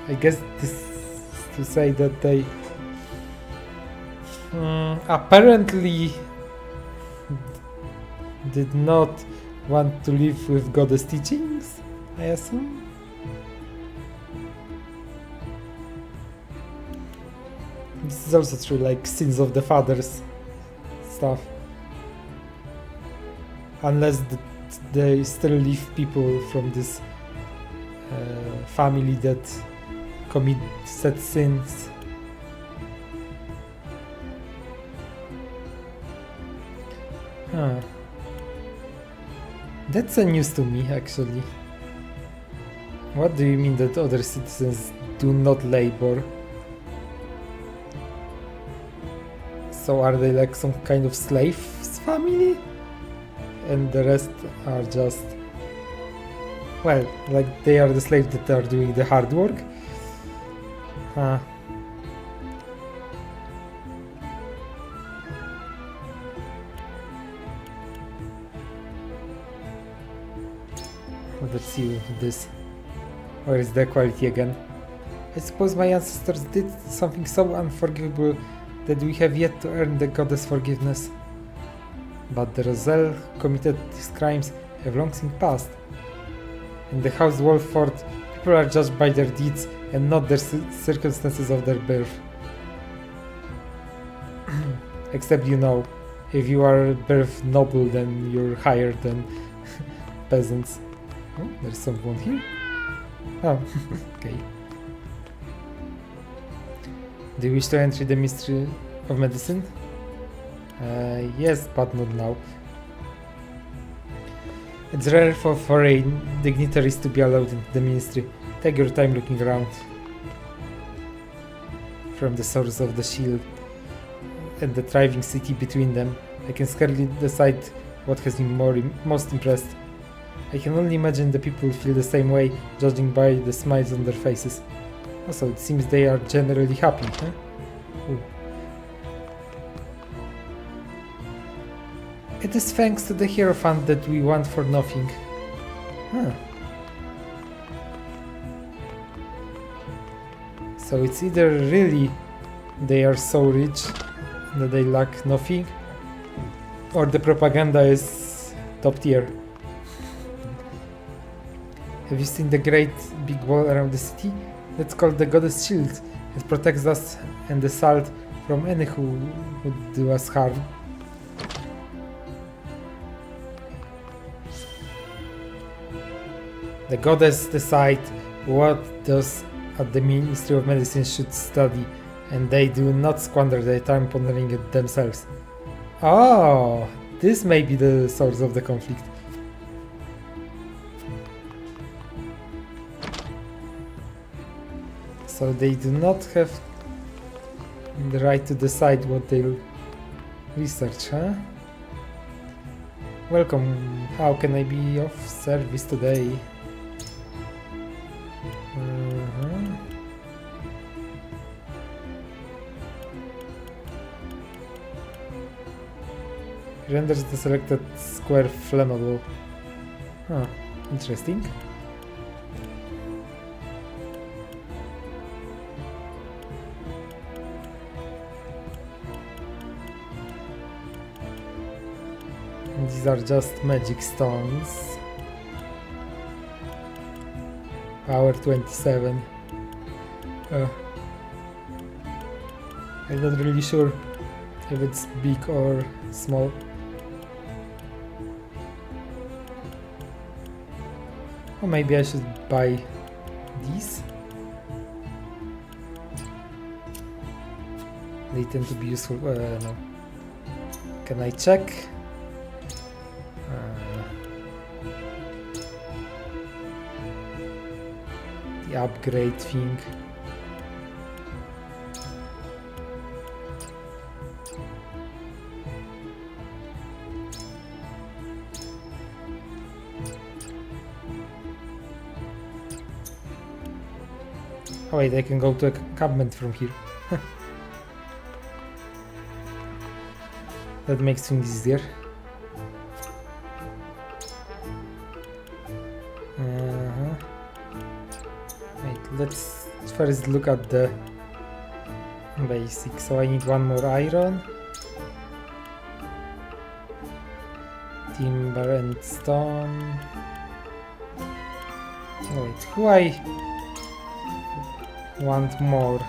I guess this is to say that they apparently did not want to live with goddess teachings, I assume. This is also true, like sins of the fathers stuff. Unless they still leave people from this family that commit such sins. Huh. That's a news to me, actually. What do you mean that other citizens do not labor? So are they like some kind of slaves family? And the rest are just, well, like they are the slaves that are doing the hard work? Huh. Let's see this. Where is the equality again? I suppose my ancestors did something so unforgivable that we have yet to earn the goddess' forgiveness. But the Roselle committed these crimes have long since passed. In the House Wolford, people are judged by their deeds and not the circumstances of their birth. Except, you know, if you are birth noble, then you're higher than peasants. Oh, there's someone here. Oh, okay. Do you wish to enter the mystery of medicine? Yes, but not now. It's rare for foreign dignitaries to be allowed into the ministry. Take your time looking around. From the source of the shield and the thriving city between them, I can scarcely decide what has me most impressed. I can only imagine the people feel the same way, judging by the smiles on their faces. Also, it seems they are generally happy, huh? Ooh. It is thanks to the Hierophant that we want for nothing. Huh. So it's either really they are so rich that they lack nothing, or the propaganda is top tier. Have you seen the great big wall around the city? That's called the Goddess Shield. It protects us and the salt from any who would do us harm. The goddess decides what those at the Ministry of Medicine should study, and they do not squander their time pondering it themselves. Oh, this may be the source of the conflict. So they do not have the right to decide what they'll research, huh? Welcome. How can I be of service today? Renders the selected square flammable. Huh, interesting. These are just magic stones. Power 27. I'm not really sure if it's big or small. Or maybe I should buy these. They tend to be useful. No. Can I check? the upgrade thing. Oh wait, I can go to a encampment from here. That makes things easier. Wait, let's first look at the basics. So I need one more iron, timber and stone. Wait, who I want more?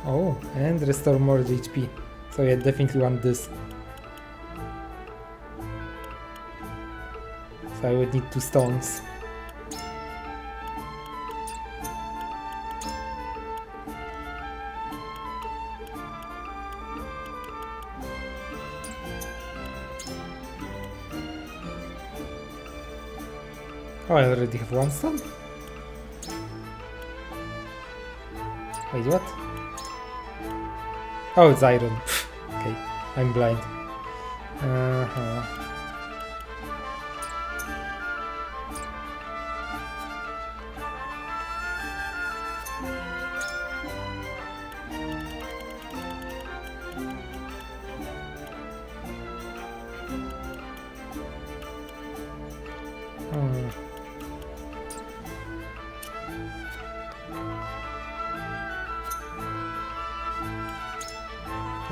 Oh, and restore more HP. So I definitely want this. So I would need 2 stones. Oh, I already have 1 stone? Wait, what? Oh, it's iron. Okay, I'm blind.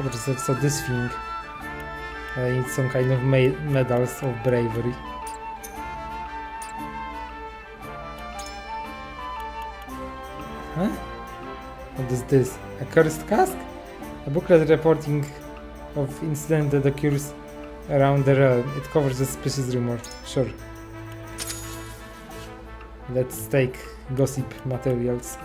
But there's also this thing. I need some kind of medals of bravery. Huh? What is this? A cursed cask? A booklet reporting of incident that occurs around the realm. It covers a suspicious rumor. Sure. Let's take gossip materials.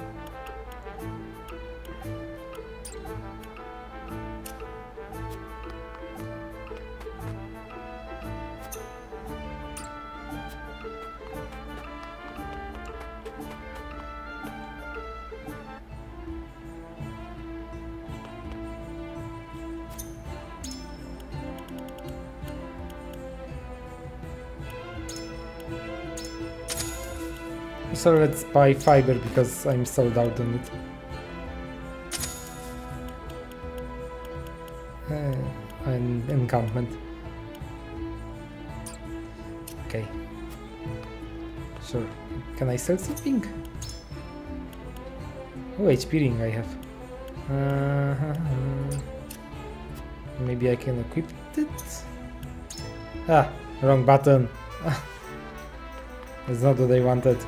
So let's buy fiber because I'm sold out on it. An encampment. Okay. Sure. Can I sell something? Oh, HP ring I have. Maybe I can equip it? Ah, wrong button. That's not what I wanted.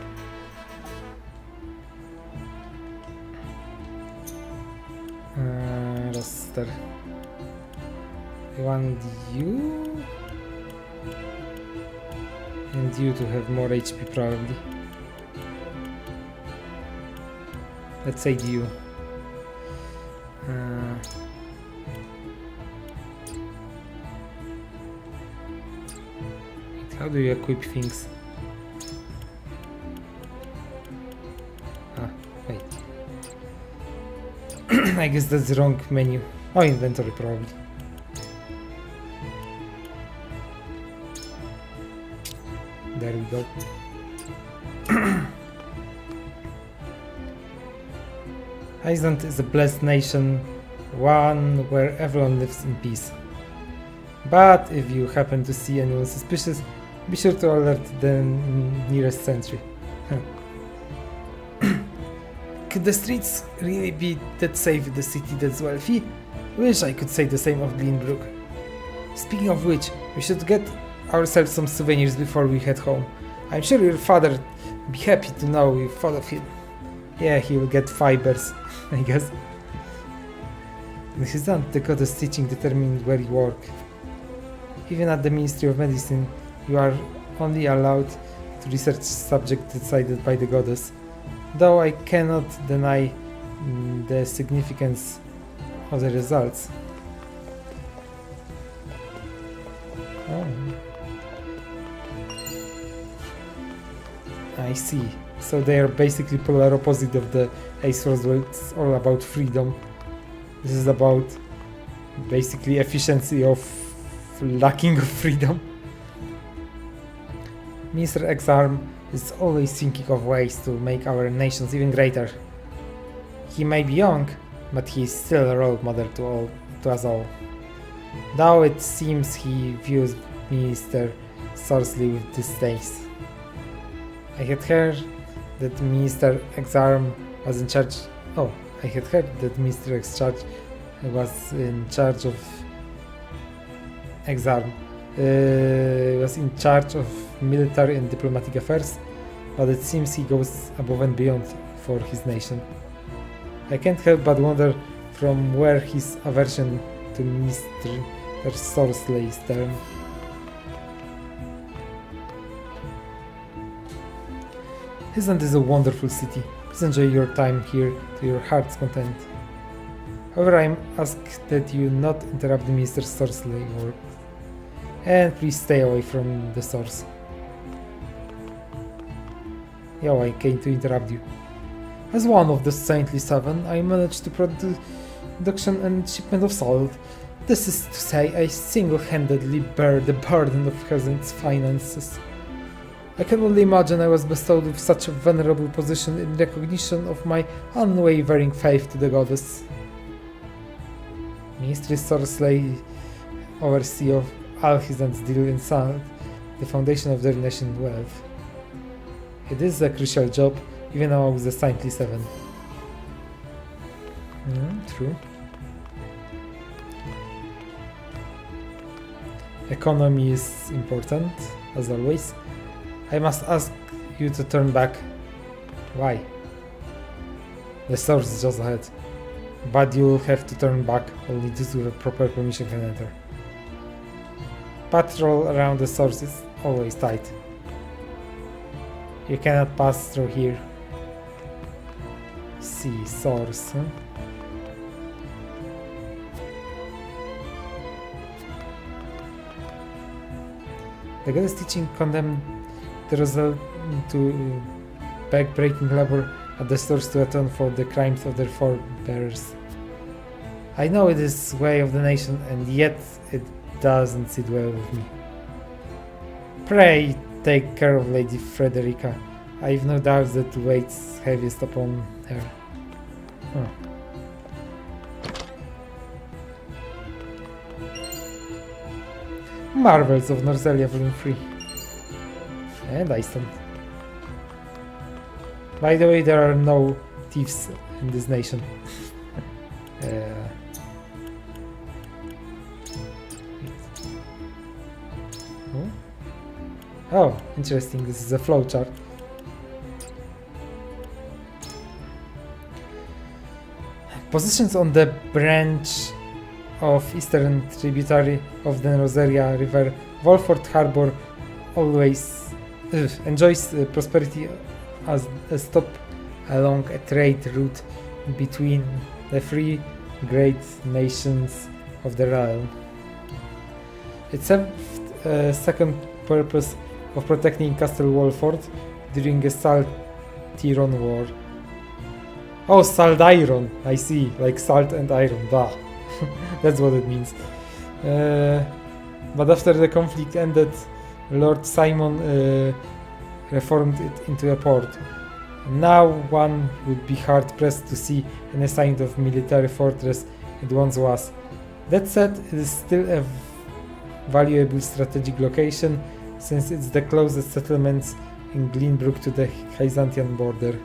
Roster. I want you and you to have more HP probably. Let's say you. How do you equip things? Ah, wait. I guess that's the wrong menu. Oh, inventory probably. There we go. Hyzante is a blessed nation, one where everyone lives in peace. But if you happen to see anyone suspicious, be sure to alert the nearest sentry. Could the streets really be that safe in the city that's wealthy? Wish I could say the same of Greenbrook. Speaking of which, we should get ourselves some souvenirs before we head home. I'm sure your father would be happy to know you thought of him. Yeah, he will get fibers, I guess. In Hyzante, the goddess teaching determined where you work. Even at the Ministry of Medicine, you are only allowed to research subjects decided by the goddess. Though I cannot deny the significance of the results. Oh. I see. So they are basically polar opposite of the escorts, where it's all about freedom. This is about basically efficiency of lacking of freedom. Mr. Exarm is always thinking of ways to make our nations even greater. He may be young, but he is still a role model to us all. Though it seems he views Mr. Sorsley with distaste. I had heard that Mr. Exarm was in charge. Oh, I had heard that Mr. Exarch was in charge of Exarm. Was in charge of military and diplomatic affairs, but it seems he goes above and beyond for his nation. I can't help but wonder from where his aversion to Mr. Sorsley stemmed. Hyzante is a wonderful city. Please enjoy your time here to your heart's content. However, I ask that you not interrupt Mr. Sorsley work, and please stay away from the source. Yo, I came to interrupt you. As one of the Saintly Seven, I managed to production and shipment of salt. This is to say, I single-handedly bear the burden of Hyzante's finances. I can only imagine I was bestowed with such a venerable position in recognition of my unwavering faith to the goddess. Mistress Sorsley, overseer of all Hyzante's deal in salt, the foundation of their nation's wealth. It is a crucial job, even among the Saintly Seven. True. Economy is important, as always. I must ask you to turn back. Why? The source is just ahead. But you'll have to turn back, only this with a proper permission can enter. Patrol around the source is always tight. You cannot pass through here. See, source, huh? The goddess teaching condemned the result to back-breaking labor at the source to atone for the crimes of their forebears. I know it is way of the nation, and yet it doesn't sit well with me. Pray take care of Lady Frederica. I've no doubt that weighs heaviest upon her. Huh. Marvels of Norzelia Volume 3. And Iceland. By the way, there are no thieves in this nation. Oh, interesting. This is a flowchart. Positions on the branch of eastern tributary of the Rosaria River, Wolford Harbor always enjoys prosperity as a stop along a trade route between the three great nations of the realm. It served a second purpose of protecting Castle Wolford during a Salt-Iron War. Oh, Salt-Iron! I see, like salt and iron, bah. That's what it means. But after the conflict ended, Lord Simon reformed it into a port. Now one would be hard-pressed to see any sign of military fortress it once was. That said, it is still a valuable strategic location, since it's the closest settlements in Glenbrook to the Hyzantean border.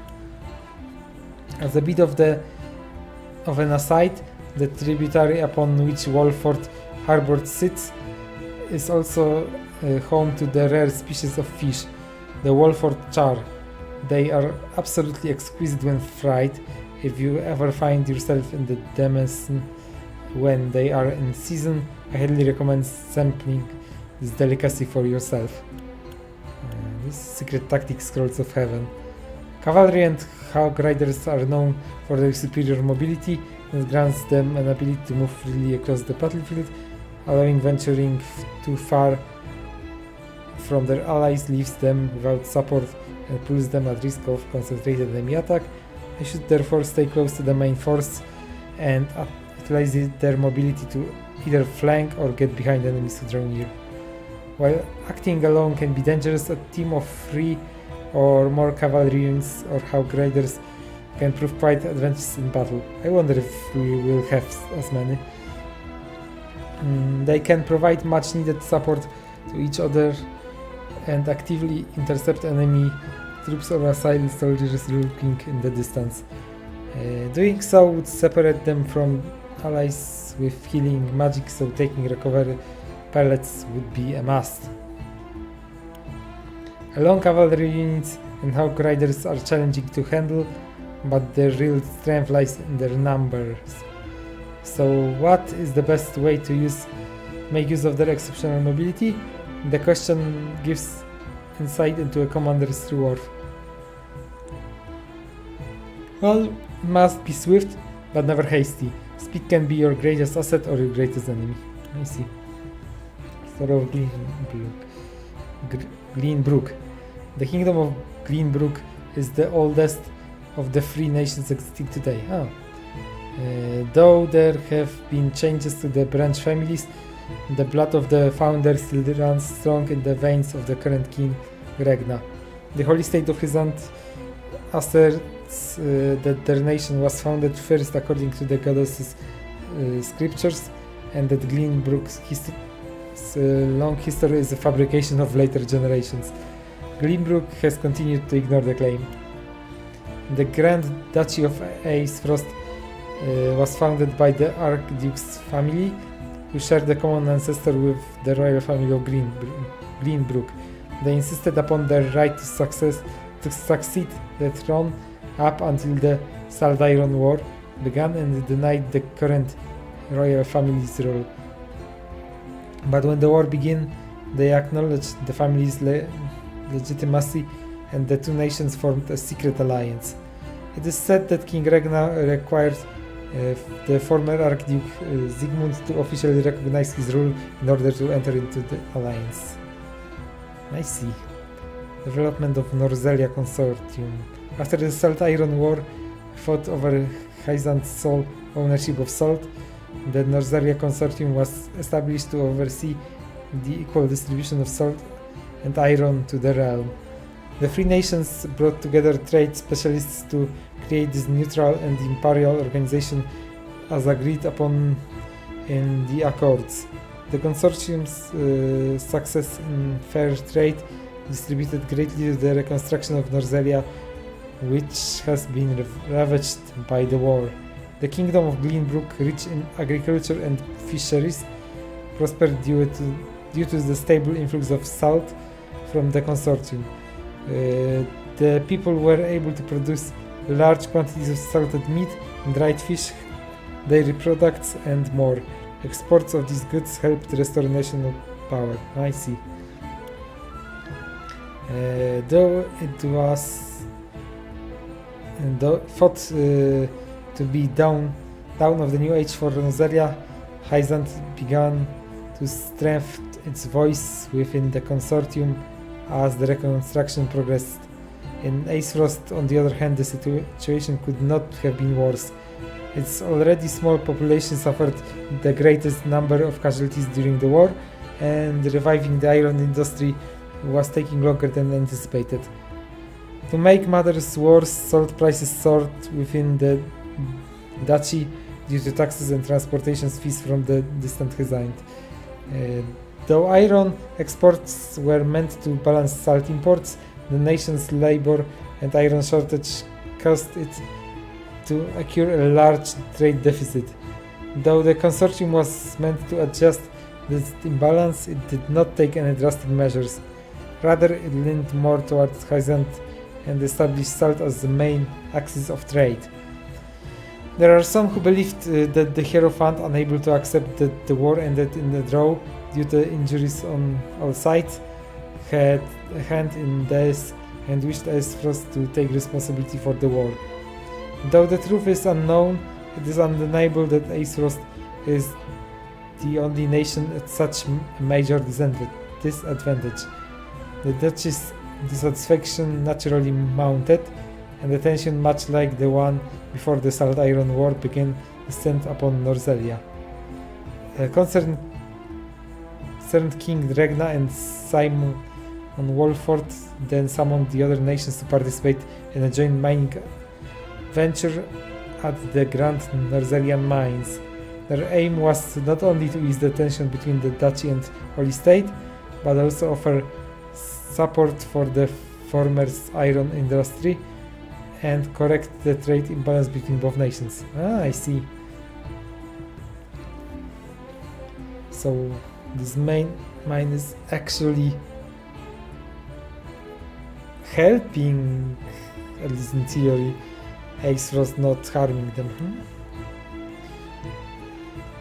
As a bit of an aside, the tributary upon which Wolford Harbor sits is also home to the rare species of fish, the Wolford char. They are absolutely exquisite when fried. If you ever find yourself in the Demesne when they are in season, I highly recommend sampling this delicacy for yourself. This secret tactic Scrolls of Heaven. Cavalry and Hawk Riders are known for their superior mobility that grants them an ability to move freely across the battlefield, allowing venturing too far from their allies leaves them without support and puts them at risk of concentrated enemy attack. They should therefore stay close to the main force and utilize their mobility to either flank or get behind enemies who draw near. While acting alone can be dangerous, a team of 3 or more cavalry units or hawk riders can prove quite advantageous in battle. I wonder if we will have as many. They can provide much needed support to each other and actively intercept enemy troops or assailed soldiers lurking in the distance. Doing so would separate them from allies with healing magic, so taking recovery pellets would be a must. Alone cavalry units and hawk riders are challenging to handle, but their real strength lies in their numbers. So what is the best way to make use of their exceptional mobility? The question gives insight into a commander's reward. Well, must be swift, but never hasty. Speed can be your greatest asset or your greatest enemy. I see. Story of Greenbrook. The kingdom of Greenbrook is the oldest of the 3 nations existing today. Though there have been changes to the branch families, the blood of the founder still runs strong in the veins of the current king, Regna. The holy state of Hyzante asserts that their nation was founded first according to the goddess's scriptures, and that Greenbrook's long history is a fabrication of later generations. Greenbrook has continued to ignore the claim. The Grand Duchy of Aesfrost was founded by the Archduke's family, who shared a common ancestor with the royal family of Greenbrook. They insisted upon their right to succeed the throne up until the Saldiron War began, and denied the current royal family's rule. But when the war began, they acknowledged the family's legitimacy, and the 2 nations formed a secret alliance. It is said that King Regna required the former Archduke Sigmund to officially recognize his rule in order to enter into the alliance. I see. Development of Norzelia Consortium. After the Salt Iron War fought over Hyzante's sole ownership of salt, the Norzelia Consortium was established to oversee the equal distribution of salt and iron to the realm. The 3 nations brought together trade specialists to create this neutral and imperial organization as agreed upon in the Accords. The consortium's success in fair trade contributed greatly to the reconstruction of Norzelia, which has been ravaged by the war. The kingdom of Greenbrook, rich in agriculture and fisheries, prospered due to the stable influx of salt from the consortium. The people were able to produce large quantities of salted meat, dried fish, dairy products, and more. Exports of these goods helped restore national power. I see. Though it was thought to be dawn of the new age for Norzelia, Hyzante began to strengthen its voice within the consortium as the reconstruction progressed. In Aesfrost, on the other hand, the situation could not have been worse. Its already small population suffered the greatest number of casualties during the war, and reviving the iron industry was taking longer than anticipated. To make matters worse, salt prices soared within the duchy due to taxes and transportation fees from the distant Hyzante. Though iron exports were meant to balance salt imports, the nation's labor and iron shortage caused it to occur a large trade deficit. Though the consortium was meant to adjust this imbalance, it did not take any drastic measures. Rather, it leaned more towards Hyzante and established salt as the main axis of trade. There are some who believed that the Hierophant, unable to accept that the war ended in a draw due to injuries on all sides, had a hand in this and wished Aesfrost to take responsibility for the war. Though the truth is unknown, it is undeniable that Aesfrost is the only nation at such a major disadvantage. The duchy's dissatisfaction naturally mounted, and the tension, much like the one before the Salt Iron War, began to descend upon Norzelia. Concerned King Regna and Simon Wolford then summoned the other nations to participate in a joint mining venture at the Grand Norzelian mines. Their aim was not only to ease the tension between the Duchy and Holy State, but also offer support for the former's iron industry and correct the trade imbalance between both nations. Ah, I see. So this main mine is actually helping, at least in theory, Aesfrost, not harming them.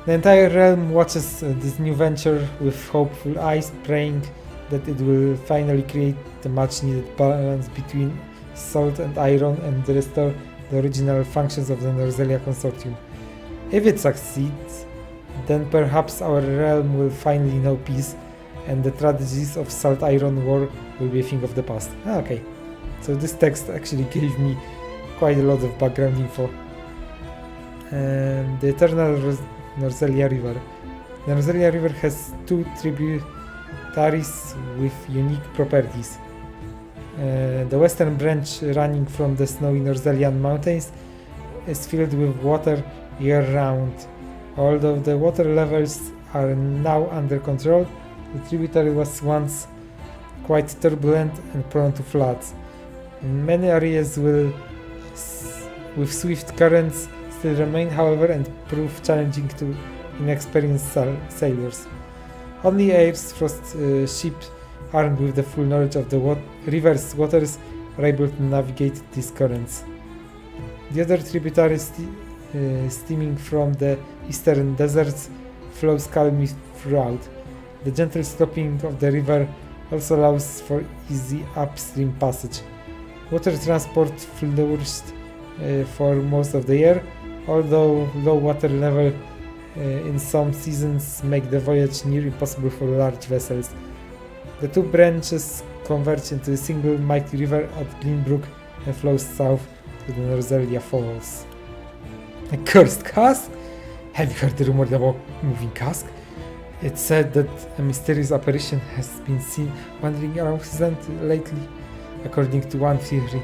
The entire realm watches this new venture with hopeful eyes, praying that it will finally create the much needed balance between salt and iron and restore the original functions of the Norzelia Consortium. If it succeeds, then perhaps our realm will finally know peace, and the tragedies of Salt Iron War will be a thing of the past. Okay, so this text actually gave me quite a lot of background info. The Eternal Norzelia River. The Norzelia River has two tributaries with unique properties. The western branch, running from the snowy Norzelian mountains, is filled with water year-round. Although the water levels are now under control, the tributary was once quite turbulent and prone to floods. Many areas with swift currents still remain, however, and prove challenging to inexperienced sailors. Only Aesfrost ships armed with the full knowledge of the river's waters are able to navigate these currents. The other tributary steaming from the eastern deserts flows calmly throughout. The gentle sloping of the river also allows for easy upstream passage. Water transport flourished for most of the year, although low water level in some seasons make the voyage near impossible for large vessels. The two branches converge into a single mighty river at Glenbrook and flows south to the Norzelia Falls. A cursed cask? Have you heard the rumor about moving cask? It's said that a mysterious apparition has been seen wandering around Hyzante lately. According to one theory,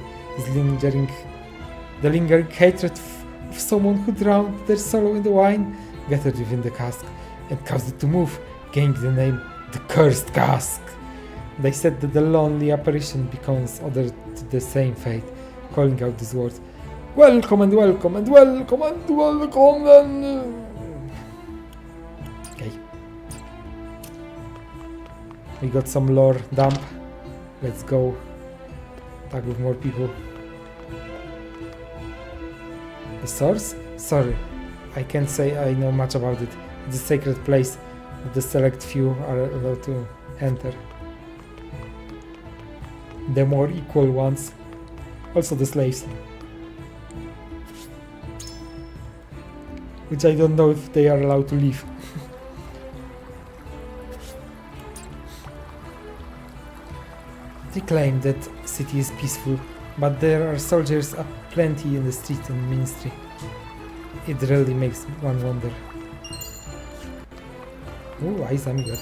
the lingering hatred of someone who drowned their sorrow in the wine gathered within the cask and caused it to move, gaining the name the Cursed Cask. They said that the lonely apparition becomes ordered to the same fate, calling out these words: "Welcome and welcome and welcome and welcome and..." Okay. We got some lore dump. Let's go talk with more people. The source? Sorry, I can't say I know much about it. It's a sacred place that the select few are allowed to enter. The more equal ones. Also the slaves. Which I don't know if they are allowed to leave. They claim that city is peaceful, but there are soldiers aplenty in the street and ministry. It really makes one wonder. Ooh, ice amulet.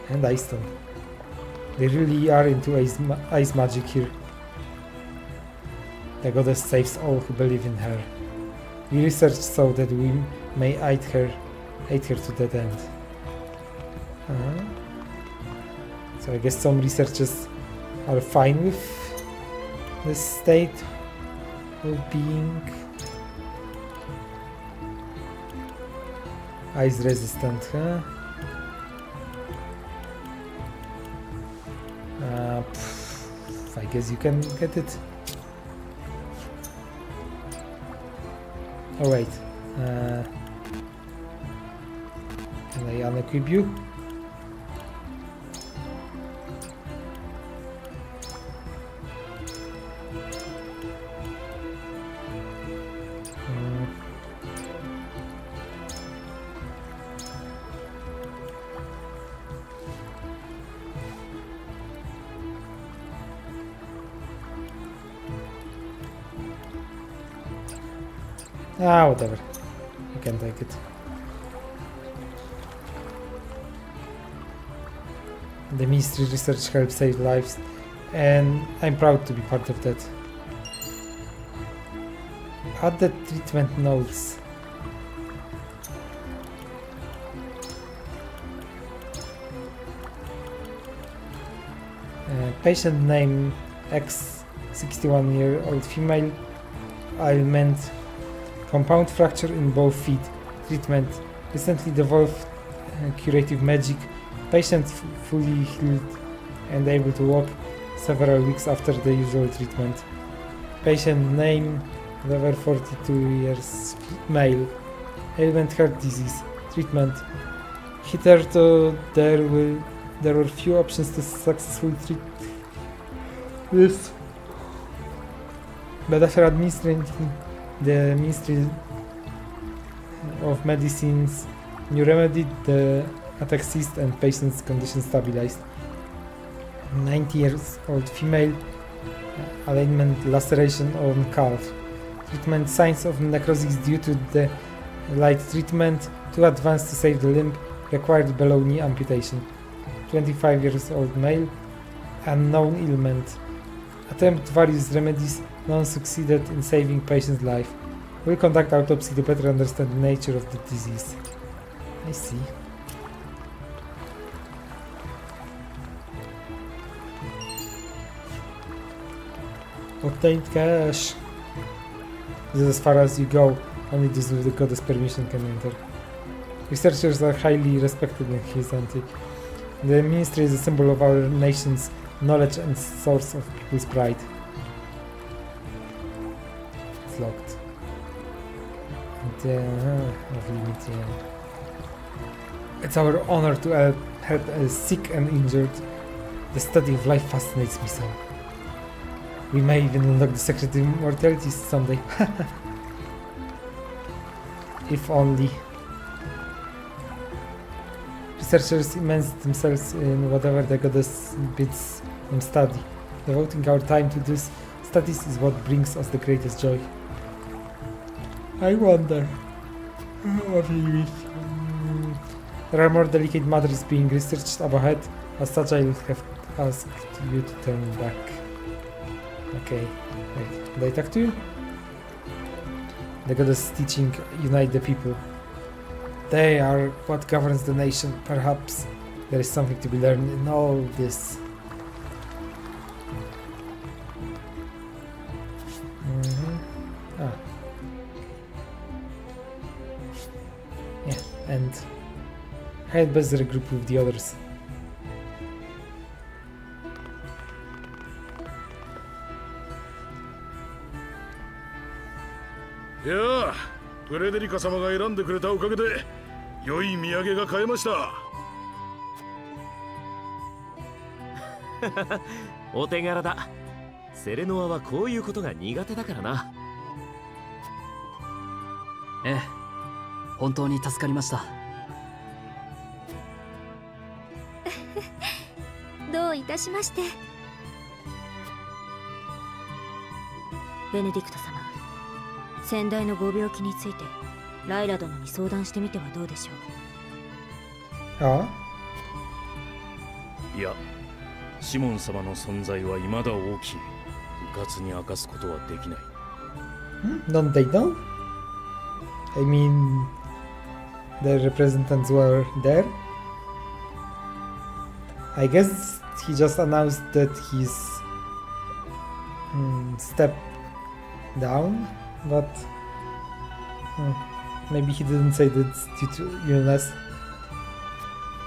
And ice stone. They really are into ice magic here. The goddess saves all who believe in her. We researched so that we may aid her to that end. So I guess some researchers are fine with the state of being ice resistant, huh? I guess you can get it. Oh wait, can I unequip you? Ah, whatever. You can take it. The ministry research helps save lives, and I'm proud to be part of that. Add the treatment notes. Patient name X, 61-year-old female, ailment, compound fracture in both feet, treatment, recently developed curative magic, patient fully healed and able to walk several weeks after the usual treatment. Patient name, level 42 years, male, ailment heart disease, treatment. Hitherto there were few options to successfully treat this, but after administering the Ministry of Medicine's new remedy, the attack ceased and patient's condition stabilized. 90-year-old female, alignment laceration on calf. Treatment signs of necrosis due to the light treatment, too advanced to save the limb, required below knee amputation. 25 years old male, unknown ailment. Attempt various remedies, none succeeded in saving patient's life. Will conduct autopsy to better understand the nature of the disease. I see. Obtained cash. This is as far as you go. Only those with the goddess permission can enter. Researchers are highly respected in Hyzante. The ministry is a symbol of our nation's knowledge and source of people's pride. It's locked. It's our honor to help a sick and injured. The study of life fascinates me so. We may even unlock the secret of immortality someday. If only. Researchers immerse themselves in whatever the goddess bids them study. Devoting our time to these studies is what brings us the greatest joy. I wonder. There are more delicate matters being researched up ahead. As such, I will have asked you to turn back. Okay, wait, did I talk to you? The goddess teaching unite the people. They are what governs the nation. Perhaps there is something to be learned in all this. Yeah, and I had best regroup with the others.いやあ、フレデリカ様が選んでくれたおかげで良い土産が買えました。お手柄だ。セレノアはこういうことが苦手だからな。ええ、本当に助かりました。どういたしまして。ベネディクト様、先代のご病気についてライラ殿に相談してみてはどうでしょう。ああ、いや、シモン様の存在は未だ大きい。うかつに明かすことはできない。Don't they know? I mean, the representatives were there. I guess he just announced that he's stepped down, but maybe he didn't say that due to illness.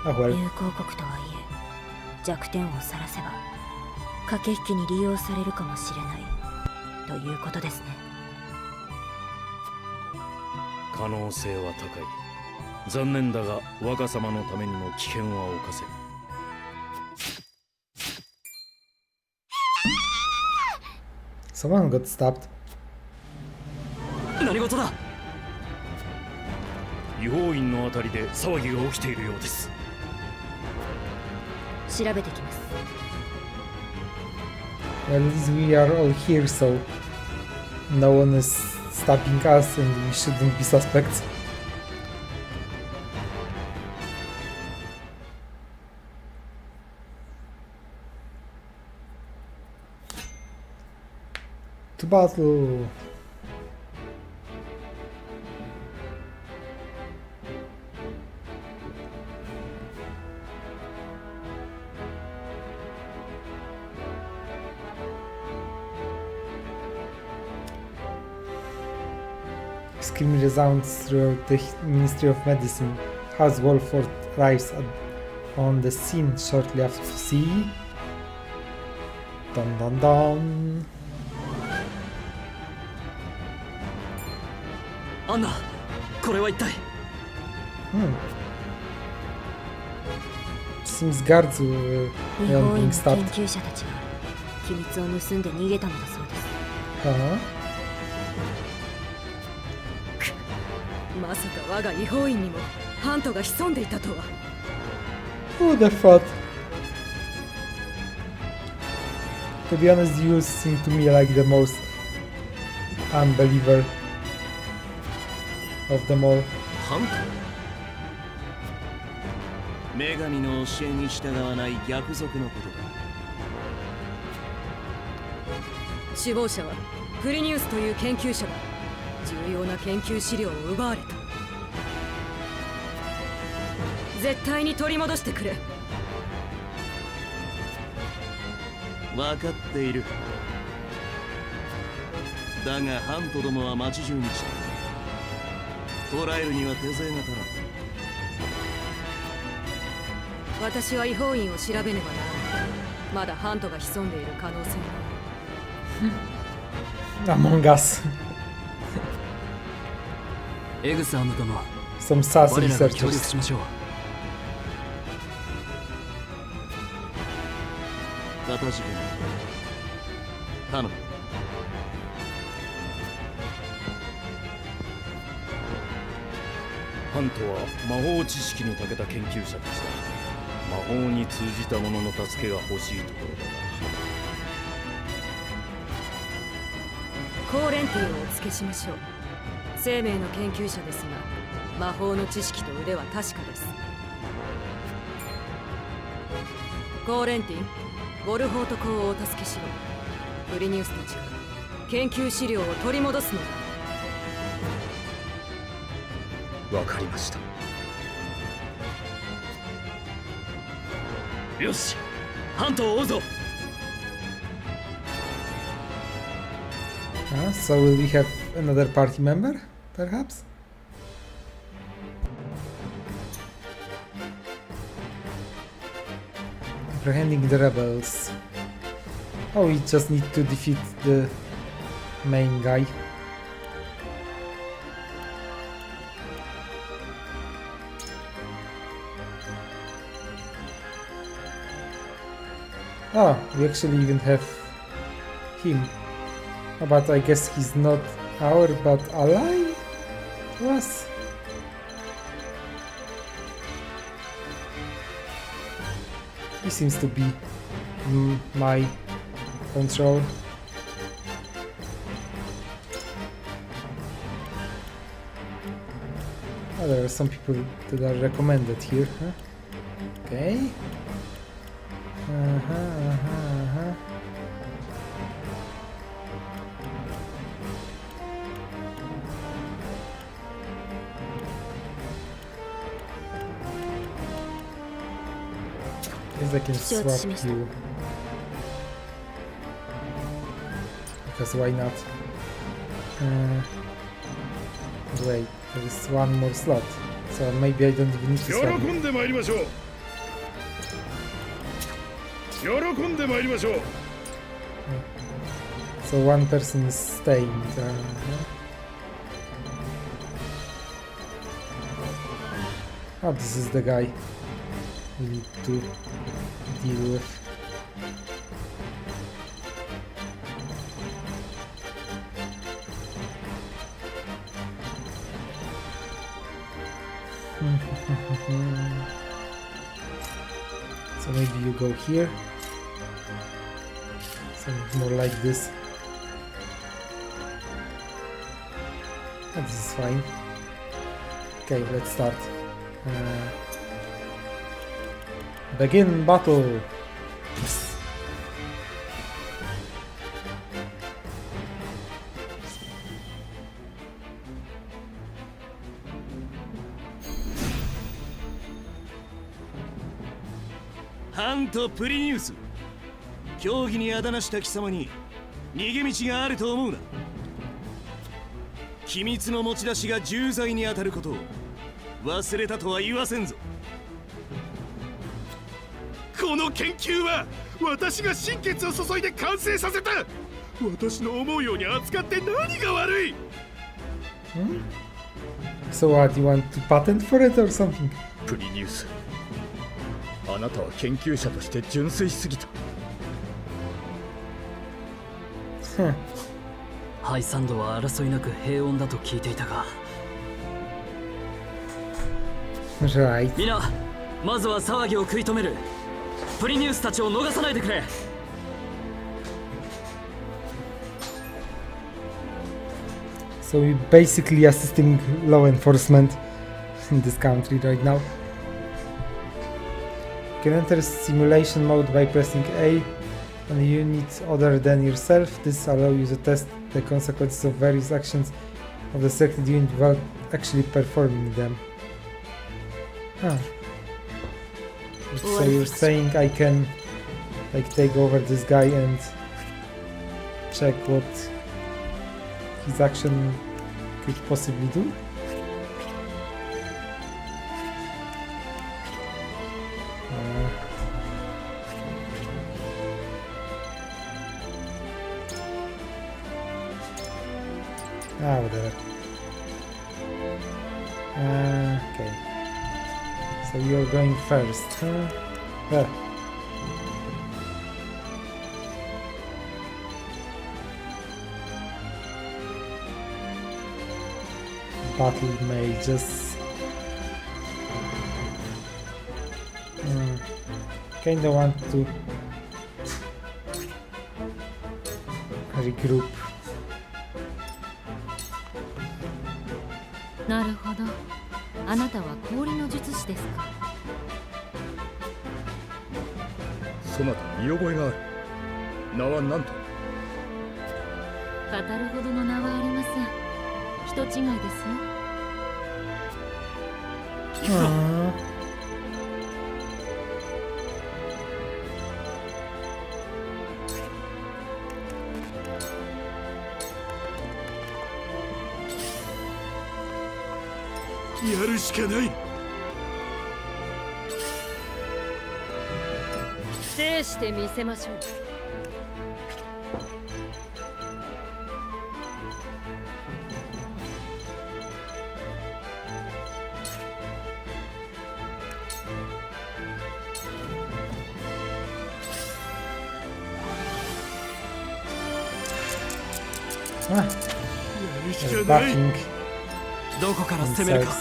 Oh well. 友好国とはいえ、弱点を晒せば駆け引きに利用されるかもしれないということですね。可能性は高い。残念だが若様のためにも危険は冒せん。Someone got stabbed. 何事だ。違法院のあたりで騒ぎが起きているようです。調べてきます。Well, at least we are all here, so no one is stabbing us and we shouldn't be suspects. To battle! Scream resounds throughout the Ministry of Medicine. House Wolford arrives on the scene shortly after the sea. Dun dun dun. Anna, これは一体? Seems guards were 日本院 being の stabbed. 研究者たちが機密を盗んで逃げたのだそうです。Huh? まさか我が違法院にもハントが潜んでいたとは。Who the fuck? To be honest, you seem to me like the most unbeliever of them all. ハント？女神の教えに従わない逆賊のことだ。首謀者はグリニウスという研究者だ。重要な研究資料を奪われた。絶対に取り戻してくれ。分かっている。だがハントどもは町中に来た。捕らえるには手勢が足らん。私は違法院を調べねばならない。まだハントが潜んでいる可能性がある。Among Us. エグサーム殿、 Some sus 我らが協力 researchers. しましょう。かたじけない。頼む。ハントは魔法知識に長けた研究者でした。魔法に通じた者の助けが欲しいところだが。コーレンティをお付けしましょう。生命の研究者ですが、魔法の知識と腕は確かです。コーレンティ、ボルホート公をお助けしろ。グリニウスたちから研究資料を取り戻すのだ。わかりました。よし、ハントを追うぞ。So will we have another party member, perhaps? Apprehending the rebels. Oh, we just need to defeat the main guy. Oh, we actually even have him. But I guess he's not our but ally to us. He seems to be my control. Oh, there are some people that are recommended here, huh? Okay. I can swap you. Because why not? Wait, there is one more slot. So maybe I don't even need to swap you. So one person is staying. Oh, this is the guy we need to deal with. So maybe you go here. Something more like this. This is fine. Okay, let's start. Begin battle. Yes.ハント・プリニウス、競技にあだなした貴様に逃げ道があると思うな。機密の持ち出しが重罪に当たることを忘れたとは言わせんぞ。この研究は私が心血を注いで完成させた。私の思うように扱って何が悪い。 So what, you want to patent for it or something? プリニウス、あなたは研究者として純粋すぎた。ハイサンドは争いなく平穏だと聞いていたが。Right. 皆、まずは騒ぎを食い止める。プリニウスたちを逃さないでくれ。So we're basically assisting law enforcement in this country right now. You can enter simulation mode by pressing A on a unit other than yourself. This allows you to test the consequences of various actions of the selected unit without actually performing them. Huh. So you're saying I can like take over this guy and check what his action could possibly do? Whatever. Okay. So you're going first, huh? Battle mages. Kinda want to regroup. なるほど。あなたは氷の術師ですか。そなた見覚えがある。名は何と。語るほどの名はありません。人違いですよ。やるしかない。制してみせましょう。Backing どこから攻めるか。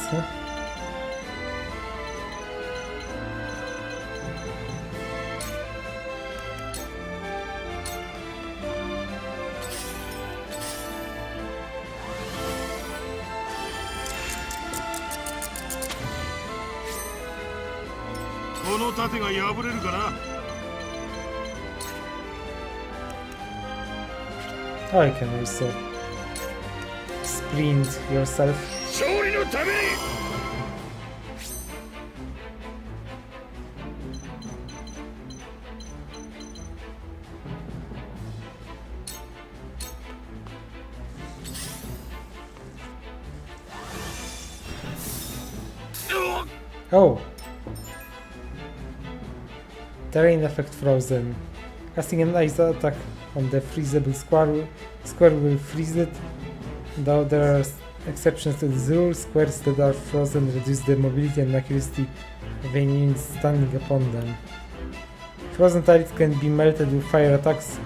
この盾が破れるかな。I can also sprint yourself. 勝利のために。Oh! Terrain effect frozen. Casting an ice attack on the freezable square will freeze it. Though there are exceptions to this rule, squares that are frozen reduce the mobility and accuracy of any units standing upon them. Frozen tiles can be melted with fire attacks,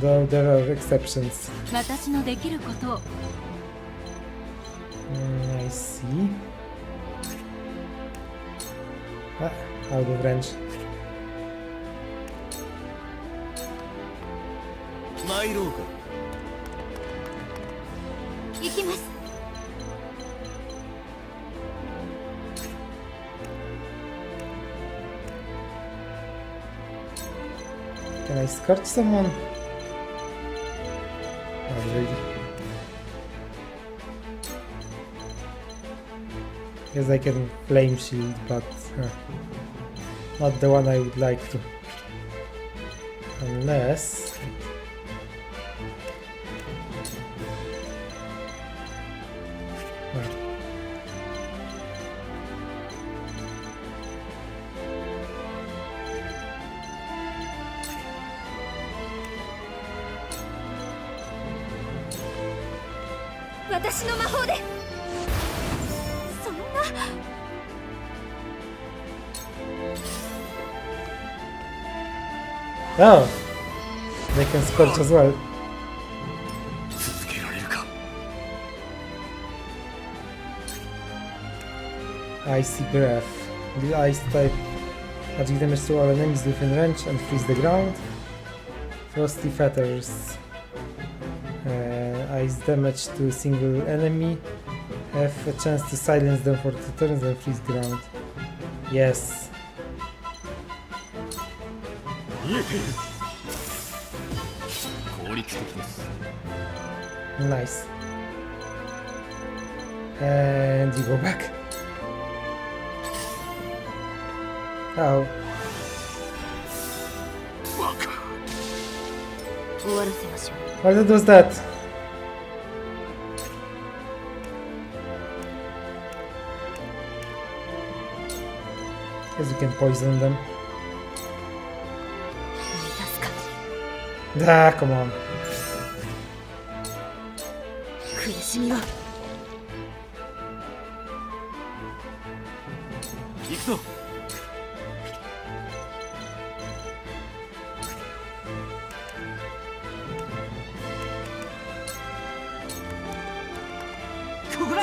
though there are exceptions. 私のできることを。I see. Out of range. 参ろうか。行きます。Can I escort someone? Not really. Guess I can flame shield, but not the one I would like to. Unless...私の魔法でそんな。Oh! They can scorch as well. 続けられるか。 Icy breath. Deal ice type magic damage to all enemies within range and freeze the ground. Frosty feathers. Ice damage to a single enemy. Have a chance to silence them for 2 turns and freeze ground. Yes. 見えている。効率的です。 Nice. And you go back. Oh. 終わらせましょう。 What was that? Guess you can poison them. Ah, come on. 苦しみは行くぞ。ここだ。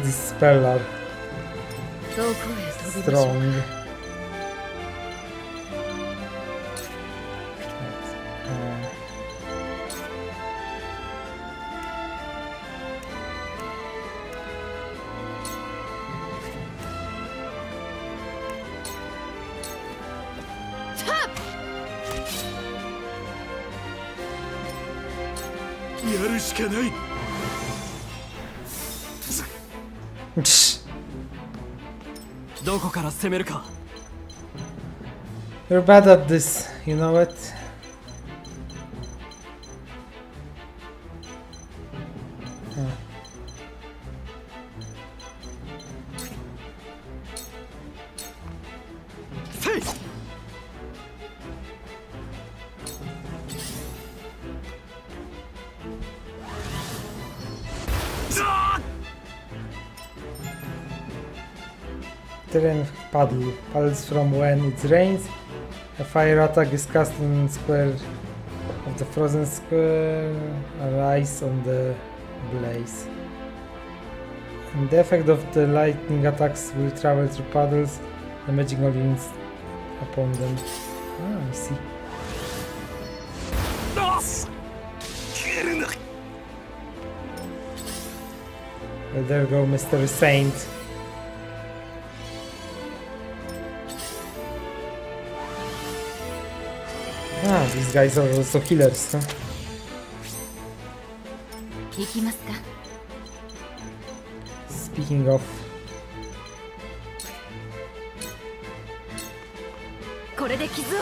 This spell are どこへ飛びましょう。 strong. Uh, やるしかない。 どこから攻めるか。 You're bad at this, you know it? Terrain paddle. Paddles from when it rains. A fire attack is cast on square of the frozen square or ice on the blaze. And the effect of the lightning attacks will travel through paddles, damaging all units upon them. Ah, I see. Well, there you go, Mr. Saint. Ah, these guys are also healers, huh? 行きますか。 Speaking of, これで傷を。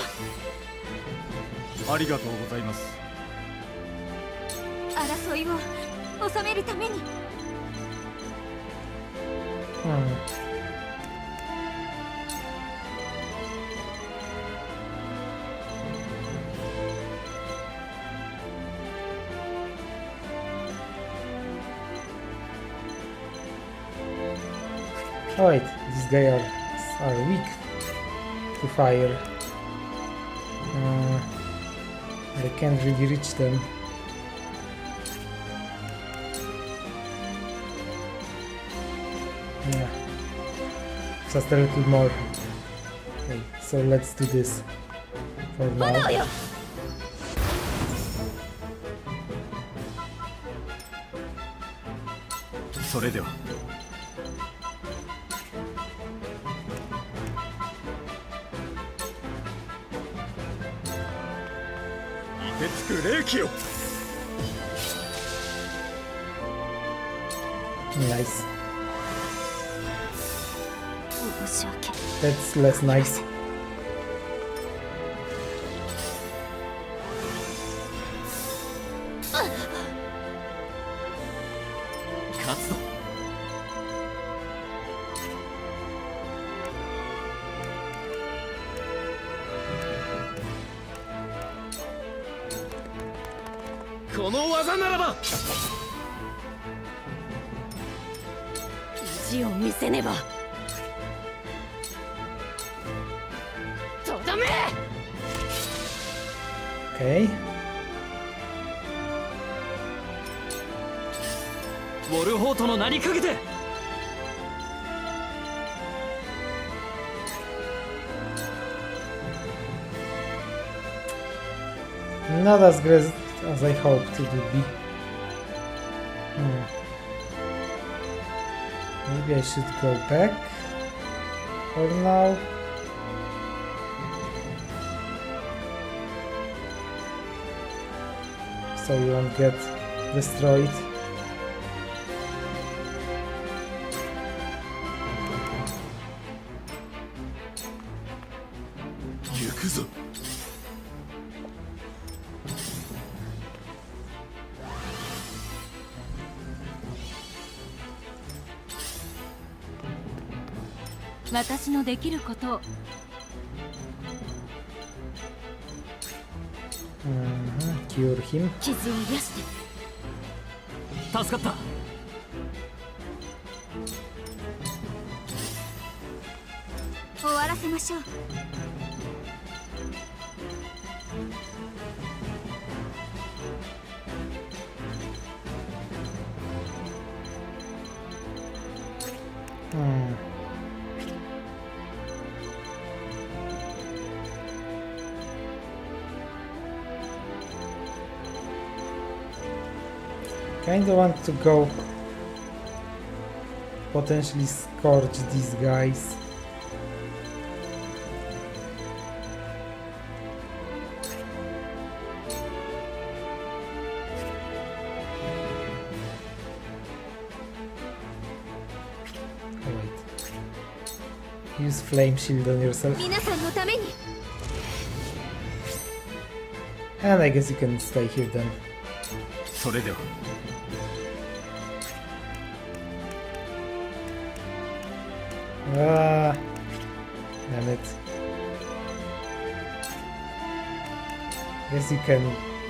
ありがとうございます。争いを収めるために。Oh wait, these guys are weak to fire. I can't really reach them. Yeah, just a little more. Okay, so let's do this for now. それでは。ブレーキを。 Nice. 申し訳。 That's less nice. 勝つぞ。この技ならば意地を見せねば。とどめ。 Okay. ウォルホートの名にかけて。 Not as great as I hoped it would be. Maybe I should go back for now. So you won't get destroyed. "私のできることを." Cure him. 傷を癒して。助かった。終わらせましょう。Kinda want to go potentially scourge these guys. Oh, wait. Use flame shield on yourself. 皆さんのために。 And I guess you can stay here then. それでは。 Ah, damn it. Guess you can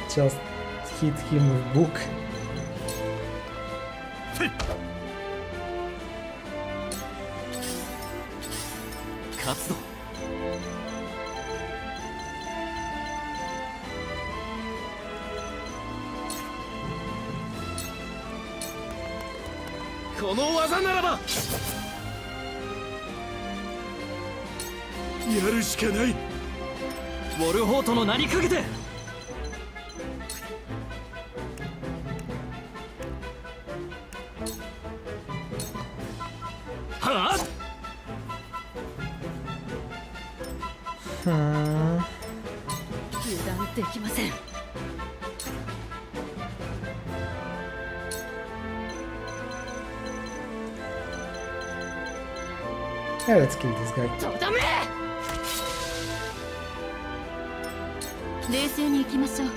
just hit him with book. Ko no waza naraba やるしかない。ウォルホートの名にかけて。はあ。油断できません。 Yeah, let's kill this guy. とどめ。冷静に行きましょう。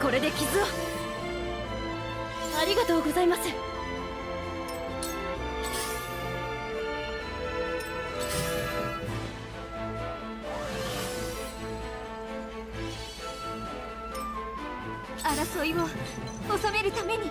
これで傷を。ありがとうございます。争いを収めるために。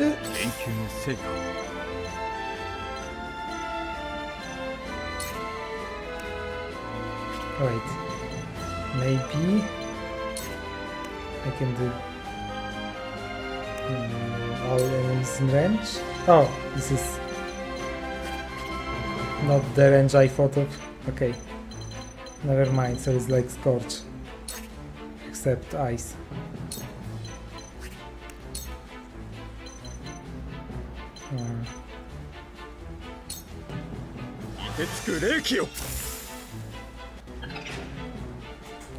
研究の成果。 Oh Wait. Maybe I can do all enemies in range. Oh, this is not the range I thought of. Okay. Never mind, so it's like Scorch. Except ice.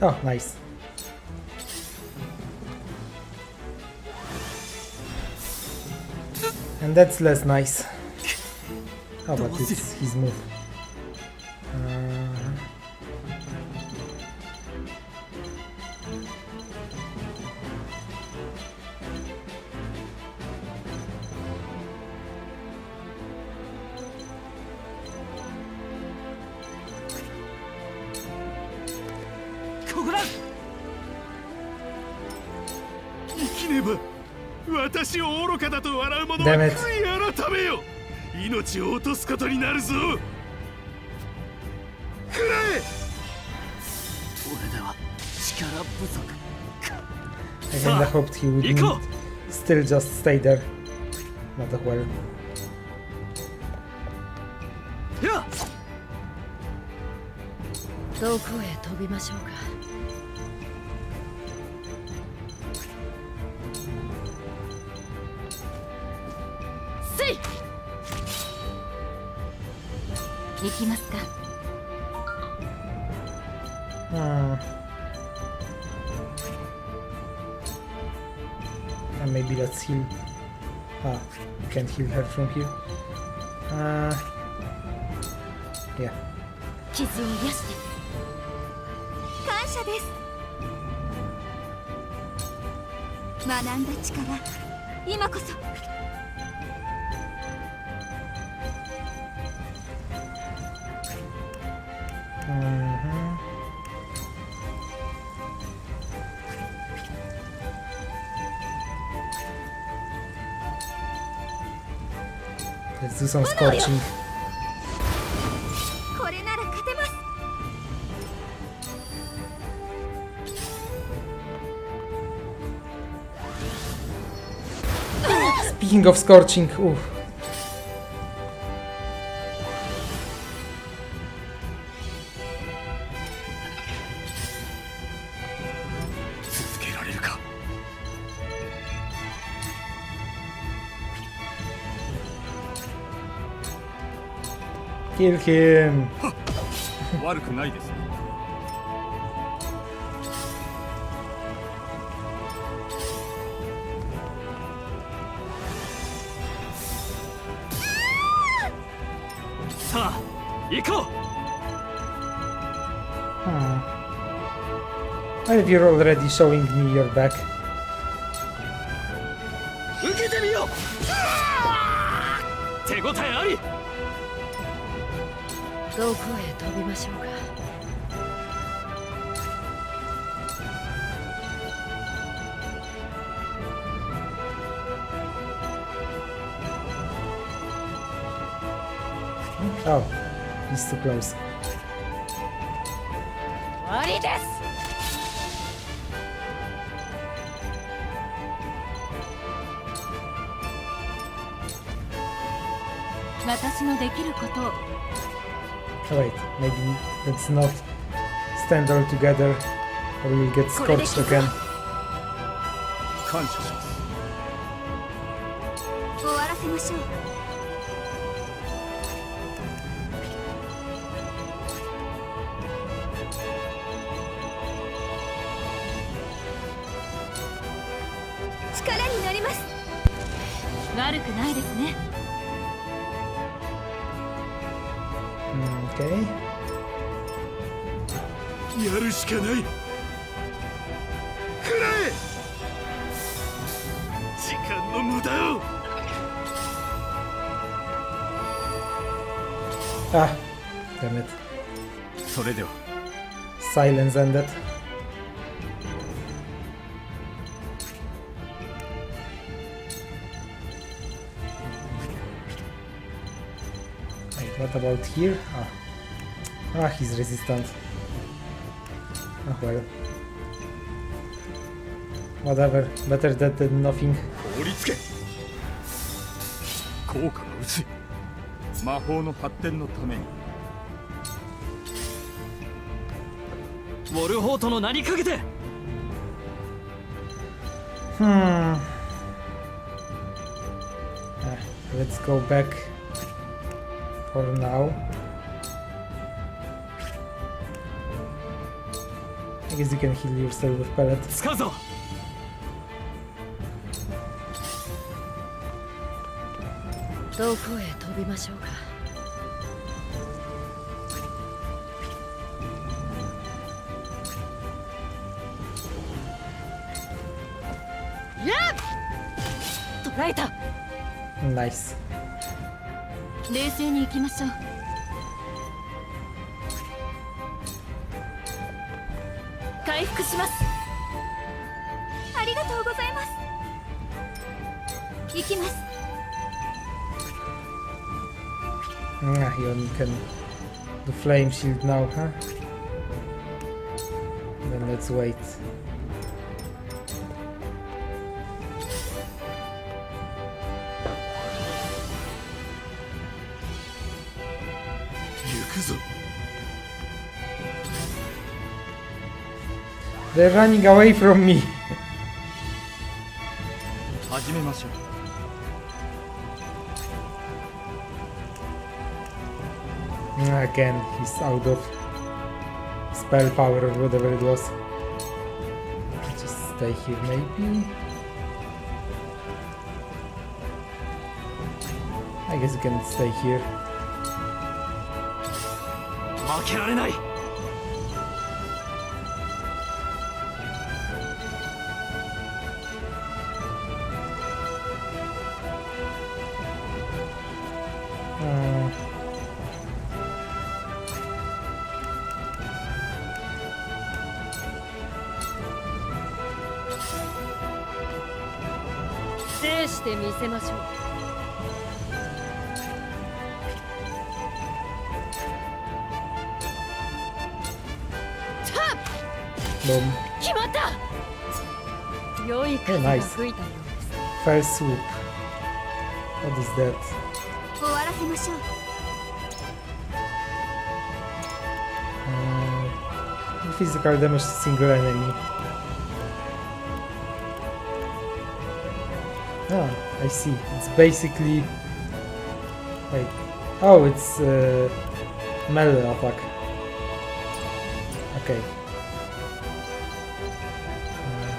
Oh, nice. And that's less nice. Oh, but it's his move. Damn it. 命を落とすことになるぞ。くらえ。俺では力不足。I kinda hoped he wouldn't still just stay there. Not well. どこへ飛びましょうか。せい。行きますか。And maybe let's heal. Ah, you can't heal her from here. Yeah. 傷を癒して感謝です。学んだ力、今こそ。Let's do some scorching. これなら勝てます。Speaking of scorching, ooh. Kill him. 悪くないですね。さあ、行こう。And if you're already showing me your back. 受けてみよう。手応えあり。どこへ飛びましょうか。Oh, he's too close. 終わりです。私のできることを。Oh, wait, maybe let's not stand all together or we'll get scorched again. 感謝します。終わらせましょう。力になります。悪くないですね。Okay. やるしかない。くらえ。時間の無駄を。Ah, damn it. それでは。Silence ended. Wait, what about here? Ah, he's resistant. Oh well. Whatever, better that than nothing. 凍りつけ効果が薄い魔法の発展のためにウォルホートの名にかけて。Let's go back for now. I guess you can heal yourself with pellet. 使うぞ。どこへ飛びましょうか。捕らえた。 Nice. 冷静に行きましょう。回復します。ありがとうございます。行きます。You only can do flame shield now, huh? Then let's wait. They're running away from me. 始めましょう Again, he's out of spell power or whatever it was. Just stay here, maybe. I guess you can stay here. 負けられない。制してみせましょう。Boom. 決まった。良い風が吹いたようです。First swoop. What is that? 終わらせましょう。Physical damage to single enemy. Ah, I see. It's basically like, oh, it's melee attack. Okay.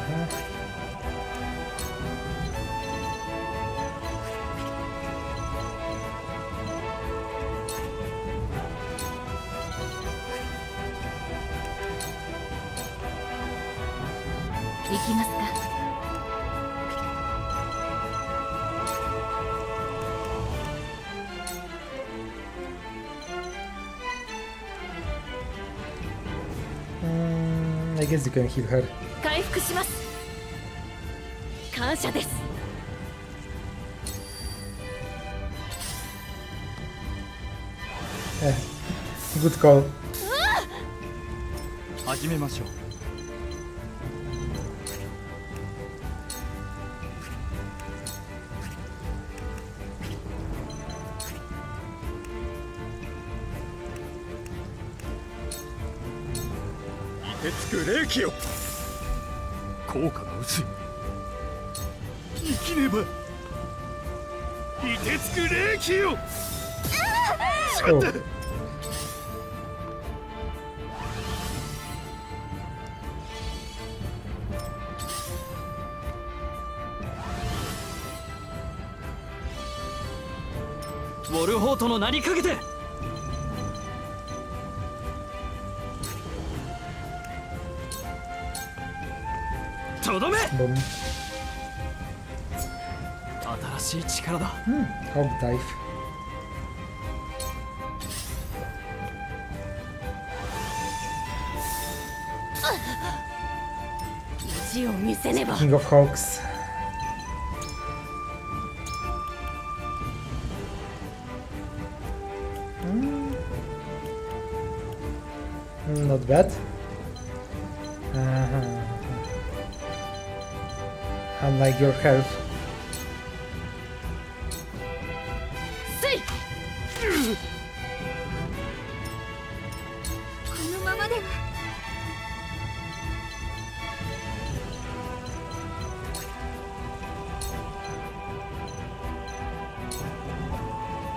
Uh-huh. 行きますか。I guess you can heal her. 回復します。感謝です。Good call. 始めましょう 凍てつく冷気よ効果が薄い生きねば凍てつく冷気よしまった ウォルホートの名にかけて。とどめ。新しい力だ。Hog dive. 意地を見せねば。 King of Hogs. Not bad. Unlike your health. せい。このままでは。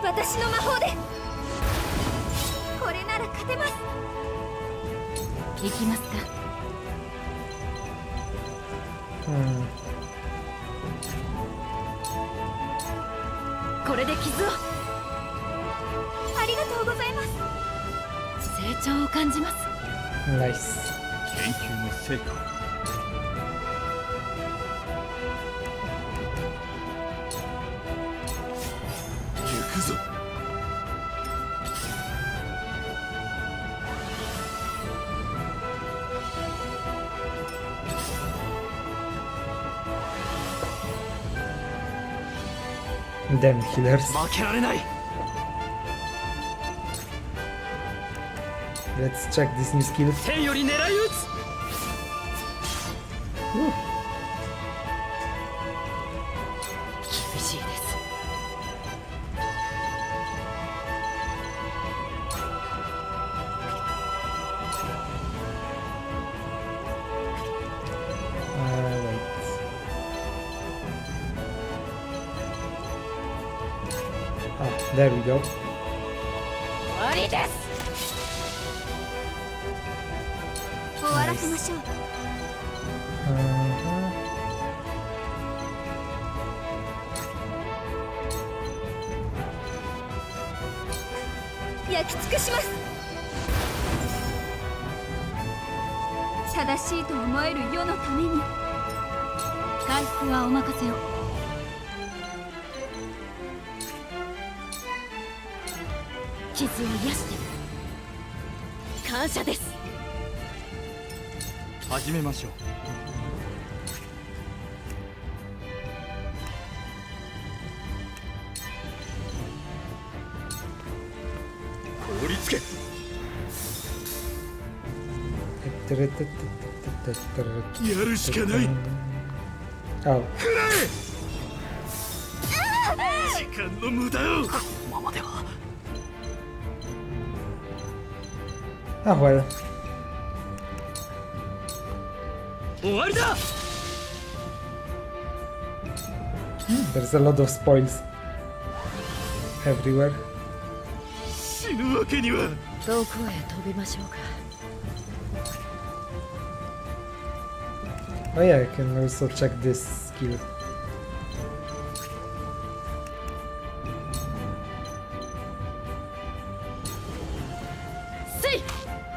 私の魔法でこれなら勝てます。行きますか。これで傷を。ありがとうございます。成長を感じます。ナイス。研究の成果。行くぞ。Damn healers. 負けられない。 Let's check this new skill. 天より狙い撃つ。厳しいです。Wait. Ah, there we go. 終わりです。終わらせましょう。焼き尽くします。正しいと思える世のために。回復はお任せを。傷を癒して感謝です。始めましょう。凍りつけ。やるしかない。Oh. 時間の無駄を。このままでは。Ah, well. 終わりだ。There's a lot of spoils everywhere. 死ぬわけには。どこへ飛びましょうか。Oh yeah, I can also check this skill.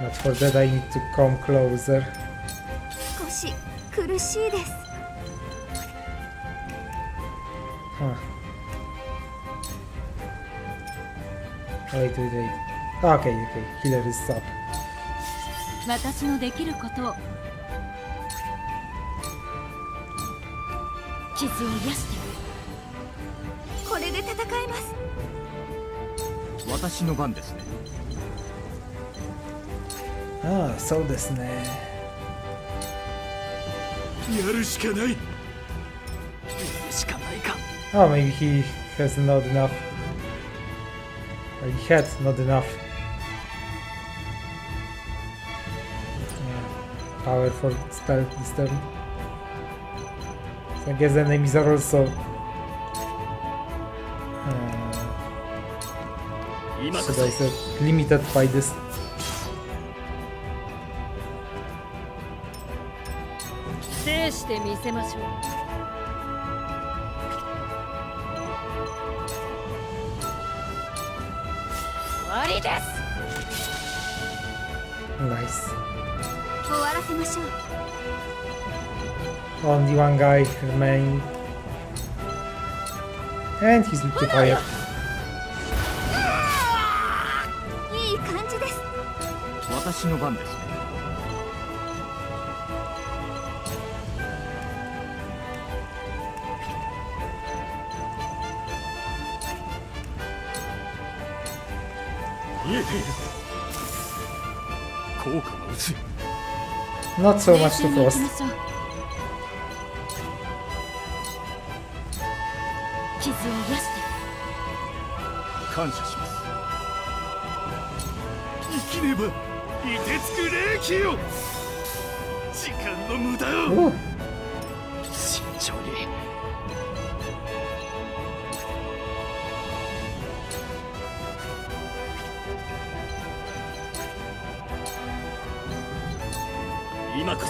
But for that I need to come closer. 少し苦しいです。Huh. Wait. Okay. Healer is up. 私のできることを。傷を癒してこれで戦えます。私の番ですね。Ah, so ですね。やるしかない。しかないか。 Oh, maybe he has not enough. Or he had not enough. Power for spell this turn. So I guess the enemies are also should I say limited by this. 制してみせましょう。終わりです。Nice. 終わらせましょう。Only one guy remained. And he's lit to fire. いい感じです。私の番ですね。見えている。効果が薄い。Not so much to 冷静に行き Frost. ましょう。傷を癒して。感謝します。生きねば凍てつく霊気よ。時間の無駄を。慎重に。今こそ。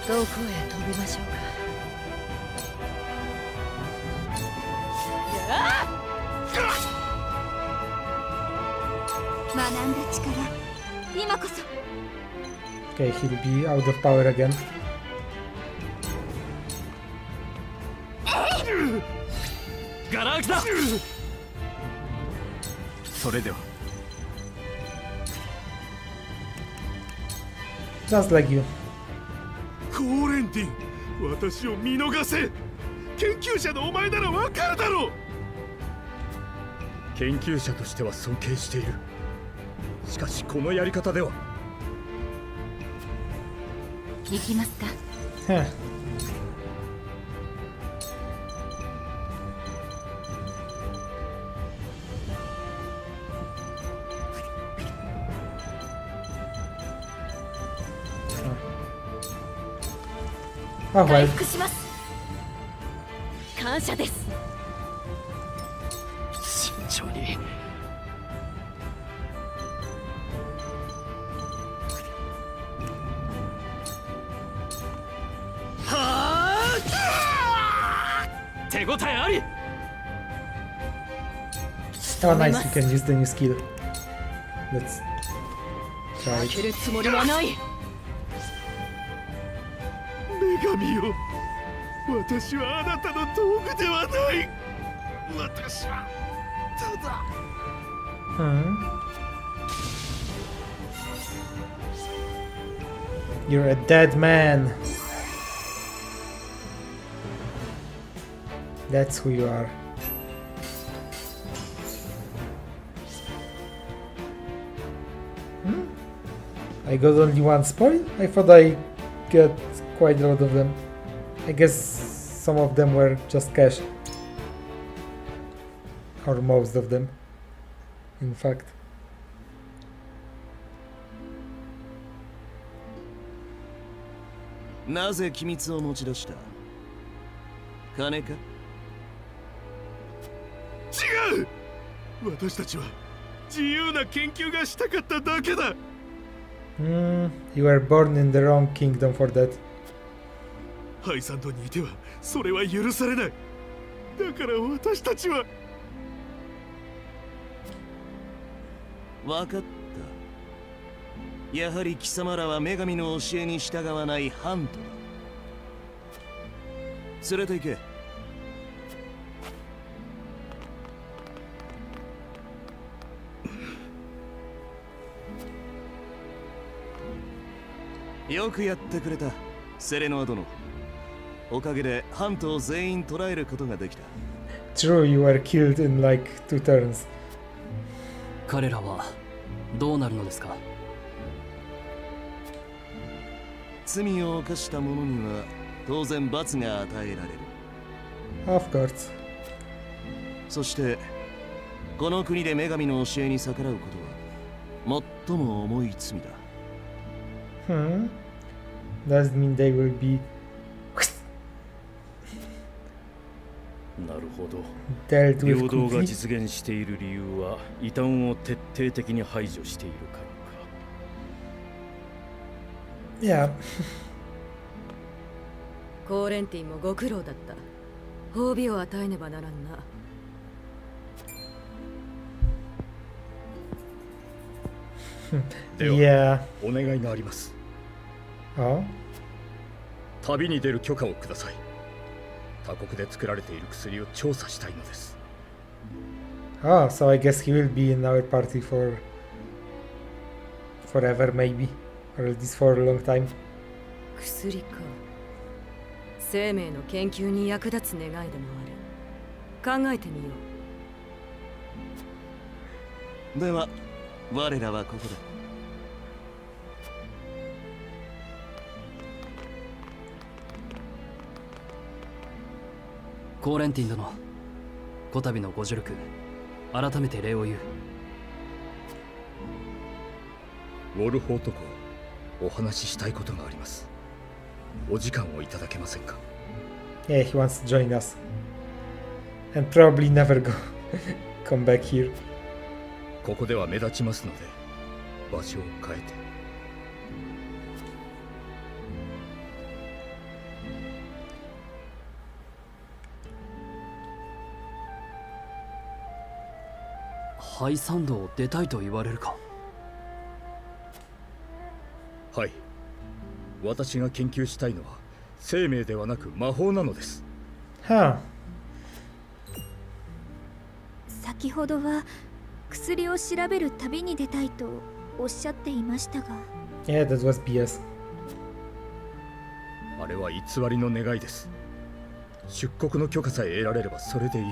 どこへ飛びましょうか。学んだ力、今こそ。 Okay, he'll be out of power again. ガラ空きだ。それでは。Just like you. コーレンティン、私を見逃せ。研究者のお前ならわかるだろう。研究者としては尊敬している。しかしこのやり方では。行きますか。 Huh. Oh 回 well. 復します。感謝です。慎重に。手応えあり。 Oh nice, you can use the new skill. Let's try 負け it. るつもりはない。女神よ、私はあなたの道具ではない。私はただ。You're a dead man. That's who you are. I got only one spoil? I thought I got quite a lot of them. I guess some of them were just cash. Or most of them, in fact. なぜ機密を持ち出した？金か？違う。私たちは自由な研究がしたかっただけだ。You were born in the wrong kingdom for that. ハイサンドにいてはそれは許されない。だから私たちは。わかった。やはり貴様らは女神の教えに従わないハントだ。連れて行け。よくやってくれた、セレノア殿。おかげでハントを全員捕らえることができた。True, you were killed in like 2 turns. 彼らはどうなるのですか？罪を犯した者には当然罰が与えられる。Of course. そしてこの国で女神の教えに逆らうことは最も重い罪だ。Does it mean they will be なるほど。 dealt with 平等が quickly? 実現している理由は異端を徹底的に排除しているからか。Yeah. コーレンティンもご苦労だった。褒美を与えねばならんな。では、 Yeah. お願いがあります。Oh? 旅に出る許可をください。他国で作られている薬を調査したいのです。Oh, so I guess he will be in our party for forever, maybe, or at least for a long time. 薬か。生命の研究に役立つ願いでもある。考えてみよでは我らはここで。コーレンティン殿、こたびのご助力改めて礼を言う。ウォルホート公、お話ししたいことがあります。お時間をいただけませんか？ Yeah, he wants to join us. And probably never come back here. ここでは目立ちますので、場所を変えて。ハイサンドを出たいと言われるか？はい。私が研究したいのは生命ではなく魔法なのです。はあ。先ほどは薬を調べる旅に出たいとおっしゃっていましたが。Yeah, that was BS. あれは偽りの願いです。出国の許可さえ得られればそれでいい。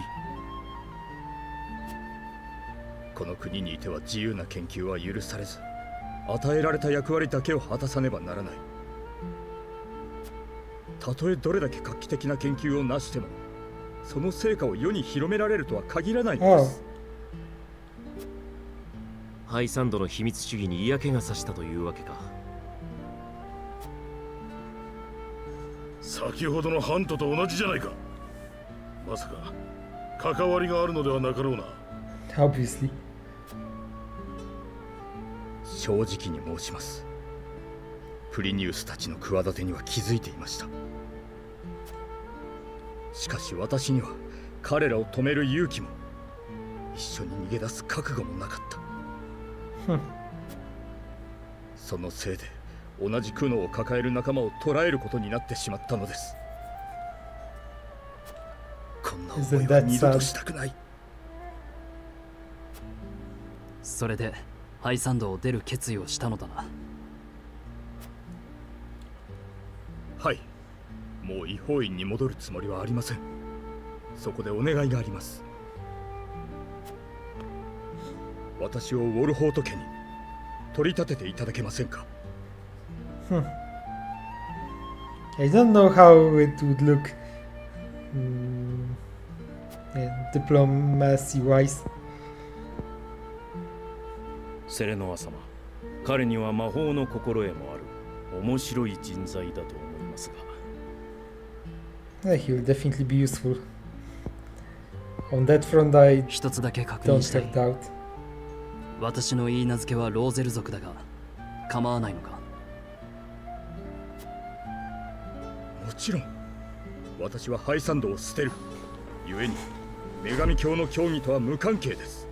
この国にいては自由な研究は許されず、与えられた役割だけを果たさねばならない。たとえどれだけ画期的な研究を成しても、その成果を世に広められるとは限らないのです。ハイサンドの秘密主義に嫌気がさしたというわけか。先ほどのハントと同じじゃないか。まさか関わりがあるのではなかろうな。Obviously. 正直に申します。プリニウスたちの企てには気づいていました。しかし私には彼らを止める勇気も一緒に逃げ出す覚悟もなかった。そのせいで同じ苦悩を抱える仲間を捕らえることになってしまったのです。こんな思いは二度としたくない。それでハイサンドを出る決意をしたのだな。はい、もう違法院に戻るつもりはありません。そこでお願いがあります。私をウォルホート家に取り立てていただけませんか？ I don't know how it would look diplomacy wise. セレノア様、彼には魔法の心得もある面白い人材だと思いますが。He will definitely be useful. On that front, I 一つだけ確 don't 認したい。 have doubt. 私の言い名付けはローゼル族だが構わないのか？もちろん。私はハイサンドを捨てる。故に女神教の教義とは無関係です。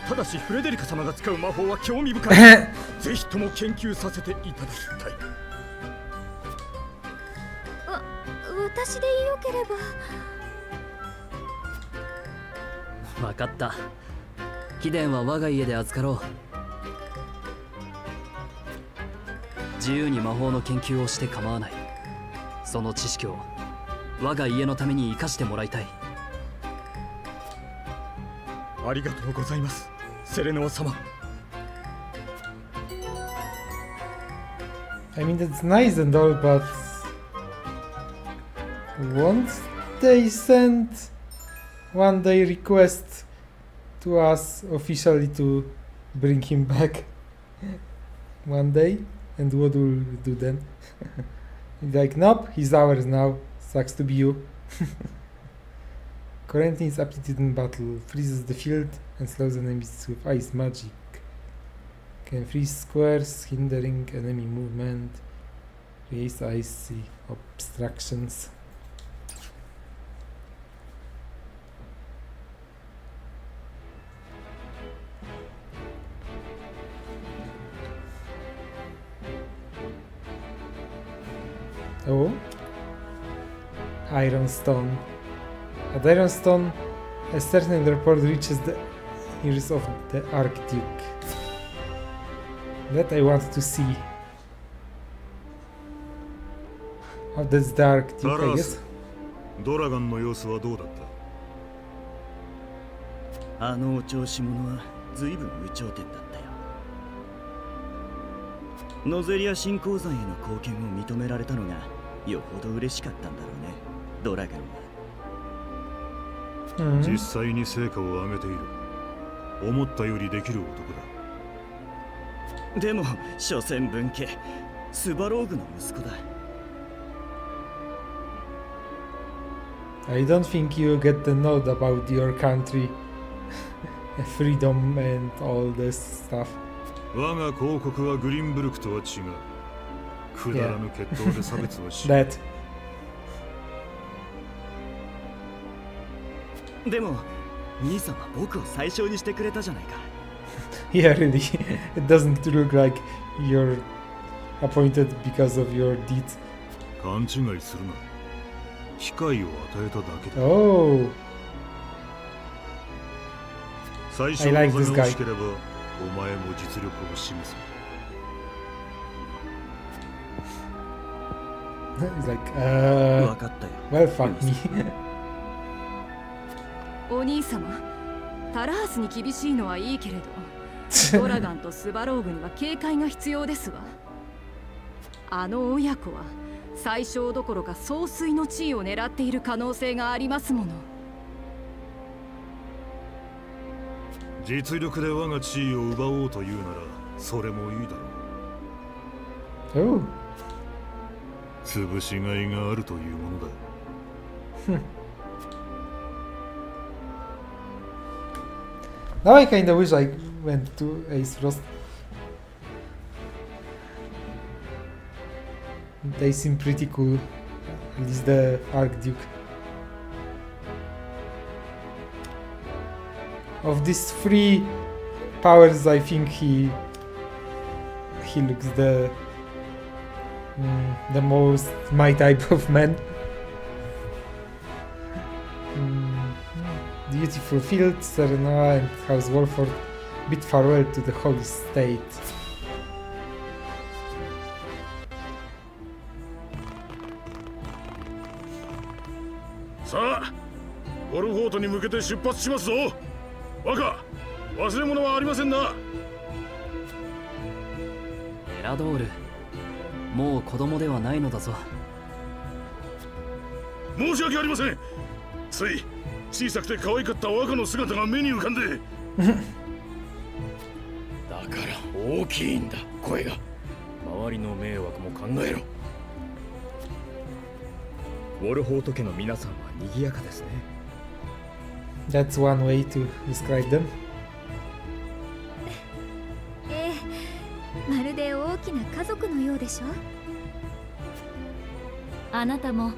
ただしフレデリカ様が使う魔法は興味深い。ぜひとも研究させていただきたい。私でよければ。分かった。貴殿は我が家で預かろう。自由に魔法の研究をして構わない。その知識を我が家のために生かしてもらいたい。ありがとうございます、セレノア様。I mean, that's nice and all, but won't they send one day request to us officially to bring him back one day? And what will we do then? Like, nope, he's ours now. Sucks to be you. Quarantine's aptitude in battle freezes the field and slows enemies with ice magic. Can freeze squares, hindering enemy movement. Raise icy obstructions. Oh, Ironstone. At Ironstone, a certain report reaches the ears of the Archduke. That I want to see. Oh, that's the Archduke, I guess. ドラガンの様子はどうだった？あのお調子者は随分有頂天だったよ。ノゼリア新鉱山への貢献を認められたのがよほど嬉しかったんだろうね、ドラガンは。実際に成果を上げている。思ったよりできる男だ。でも所詮分家スバローグの息子だ。I don't think you get the nod about your country, freedom and all this stuff. 我が公国はグリンブルクとは違う。くだらぬ決闘で差別はし。That. でも兄さんは僕を最小にしてくれたじゃないか。Yeah, really. It doesn't look like you're appointed because of your deeds. 勘違いするな。機会を与えただけだ。Oh. 最初の技が欲しければ、お前も実力を示す。He's like, 分かったよ。well, fuck me. お兄様、タラハスに厳しいのはいいけれど、ドラガンとスバローグには警戒が必要ですわ。あの親子は最小どころか総帥の地位を狙っている可能性がありますもの。実力で我が地位を奪おうというならそれもいいだろう。潰しがいがあるというものだ。Now I kinda wish I went to Ace Frost. They seem pretty cool. At least the Archduke. Of these three powers, I think he looks the most my type of man. Beautiful fields, Serena and House Wolford bid farewell to the holy state. さあ、ウォルフォートに向けて出発しますぞ。若、忘れ物はありませんな。エラドール、もう子供ではないのだぞ。申し訳ありません。つい小さくて可愛かった若の姿が目に浮かんで。だから大きいんだ、声が。周りの迷惑も考えろ。ウォルフォート家の皆さんは賑やかですね。That's one way to describe them. ええ、まるで大きな家族のようでしょ。あなたも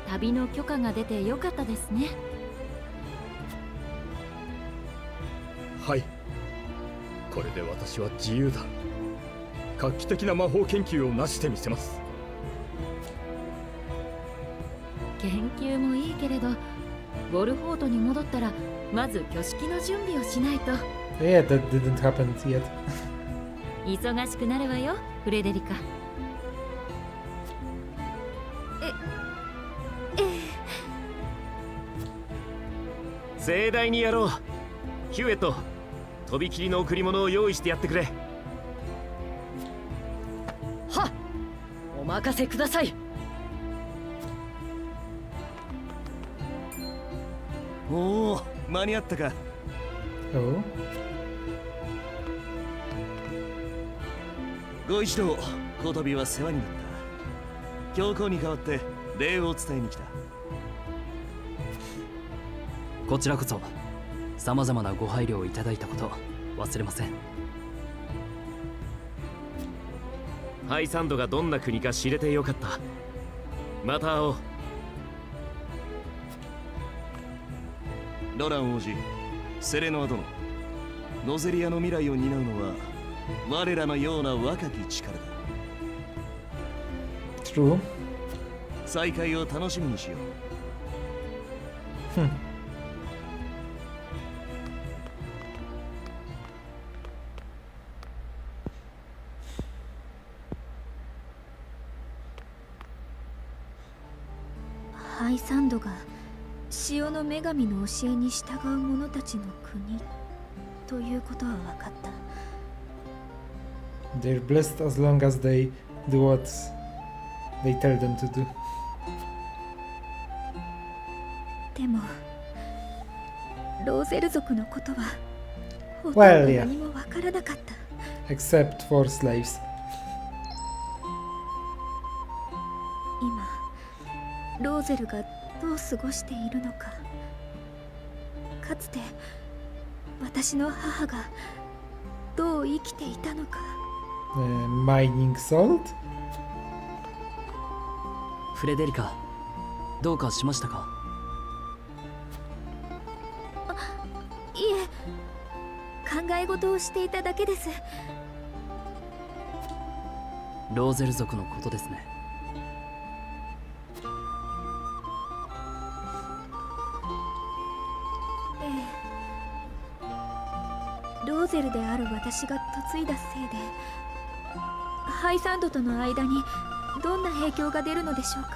旅の許可が出てよかったですね。はい、これで私は自由だ。画期的な魔法研究を成してみせます。研究もいいけれど、ウォルフォートに戻ったらまず挙式の準備をしないと。Yeah, that didn't happen yet. 忙しくなるわよ、フレデリカ。盛大にやろう。ヒューエット、とびきりの贈り物を用意してやってくれ。はっ、お任せください。おお、間に合ったか。Oh. ご一同、こたびは世話になった。教皇に代わって礼を伝えに来た。こちらこそ様々なご配慮をいただいたこと忘れません。ハイサンドがどんな国か知れてよかった。また会おう。ロラン王子、セレノア殿、ノゼリアの未来を担うのは我らのような若き力だ。True. 再会を楽しみにしよう。ハイササンドが潮の女神の教えに従う者たちの国ということは分かった。 They're blessed as long as they do what they tell them to do. でもローゼル族のことはほとんど Well, yeah. 何も分からなかった。 Except for slaves. 今ローゼルがどう過ごしているのか、かつて私の母がどう生きていたのか。Mining salt? フレデリカ、どうかしましたか？いえ、考え事をしていただけです。ローゼル族のことですね。ローゼルである私が嫁いだせいでハイサンドとの間にどんな影響が出るのでしょうか。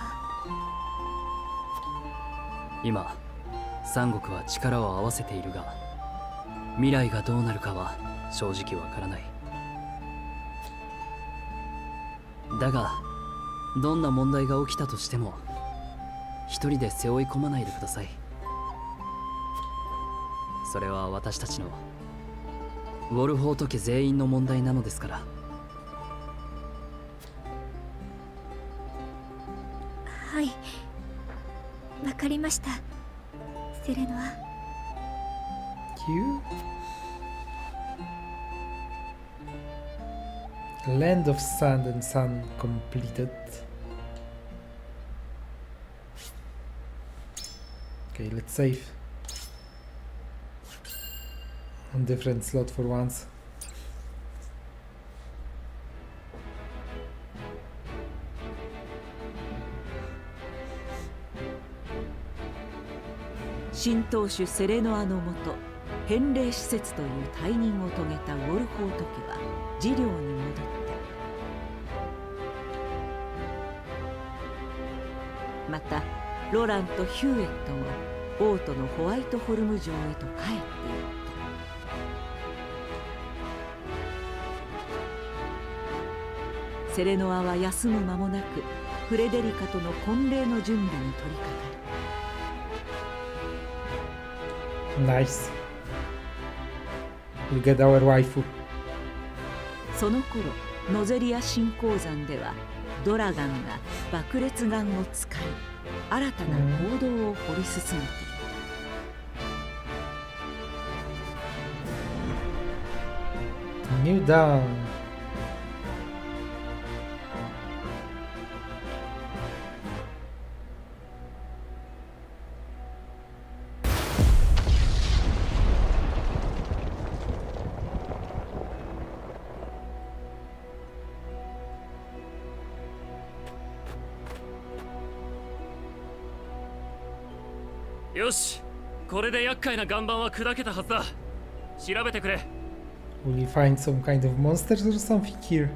今三国は力を合わせているが、未来がどうなるかは正直わからない。だがどんな問題が起きたとしても一人で背負い込まないでください。それは私たちのウォルフォート家全員の問題なのですから。はい、わかりました、セレノア。You? Land of Sand and Sun completed. Okay, let's save. On different slot for once. 新当主セレノアのもと返礼使節という退任を遂げたウォルフォート家は治療に戻った。またロランとヒューエットも王都のホワイトホルム城へと帰っていった。セレノアは休む間もなくフレデリカとの婚礼の準備に取り掛かる。Nice. We get our waifu. その頃ノゼリア新鉱山ではドラガンが爆裂ガンを使い新たな坑道を掘り進めている。 New Dawn. Yoshi, よし、これで厄介な岩盤は砕けたはずだ。調べてくれ。Will we find some kind of monsters or something here?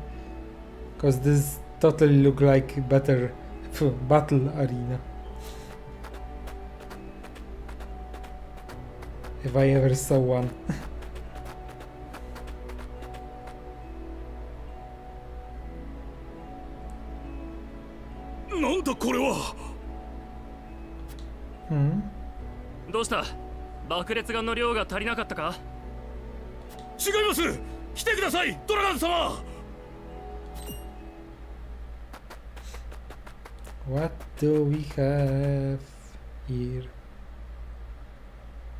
Because this totally look like better battle arena. If I ever saw one. なんだこれは。どうした？爆裂ガンの量が足りなかったか？違います。来てください、ドラガン様。What do we have here?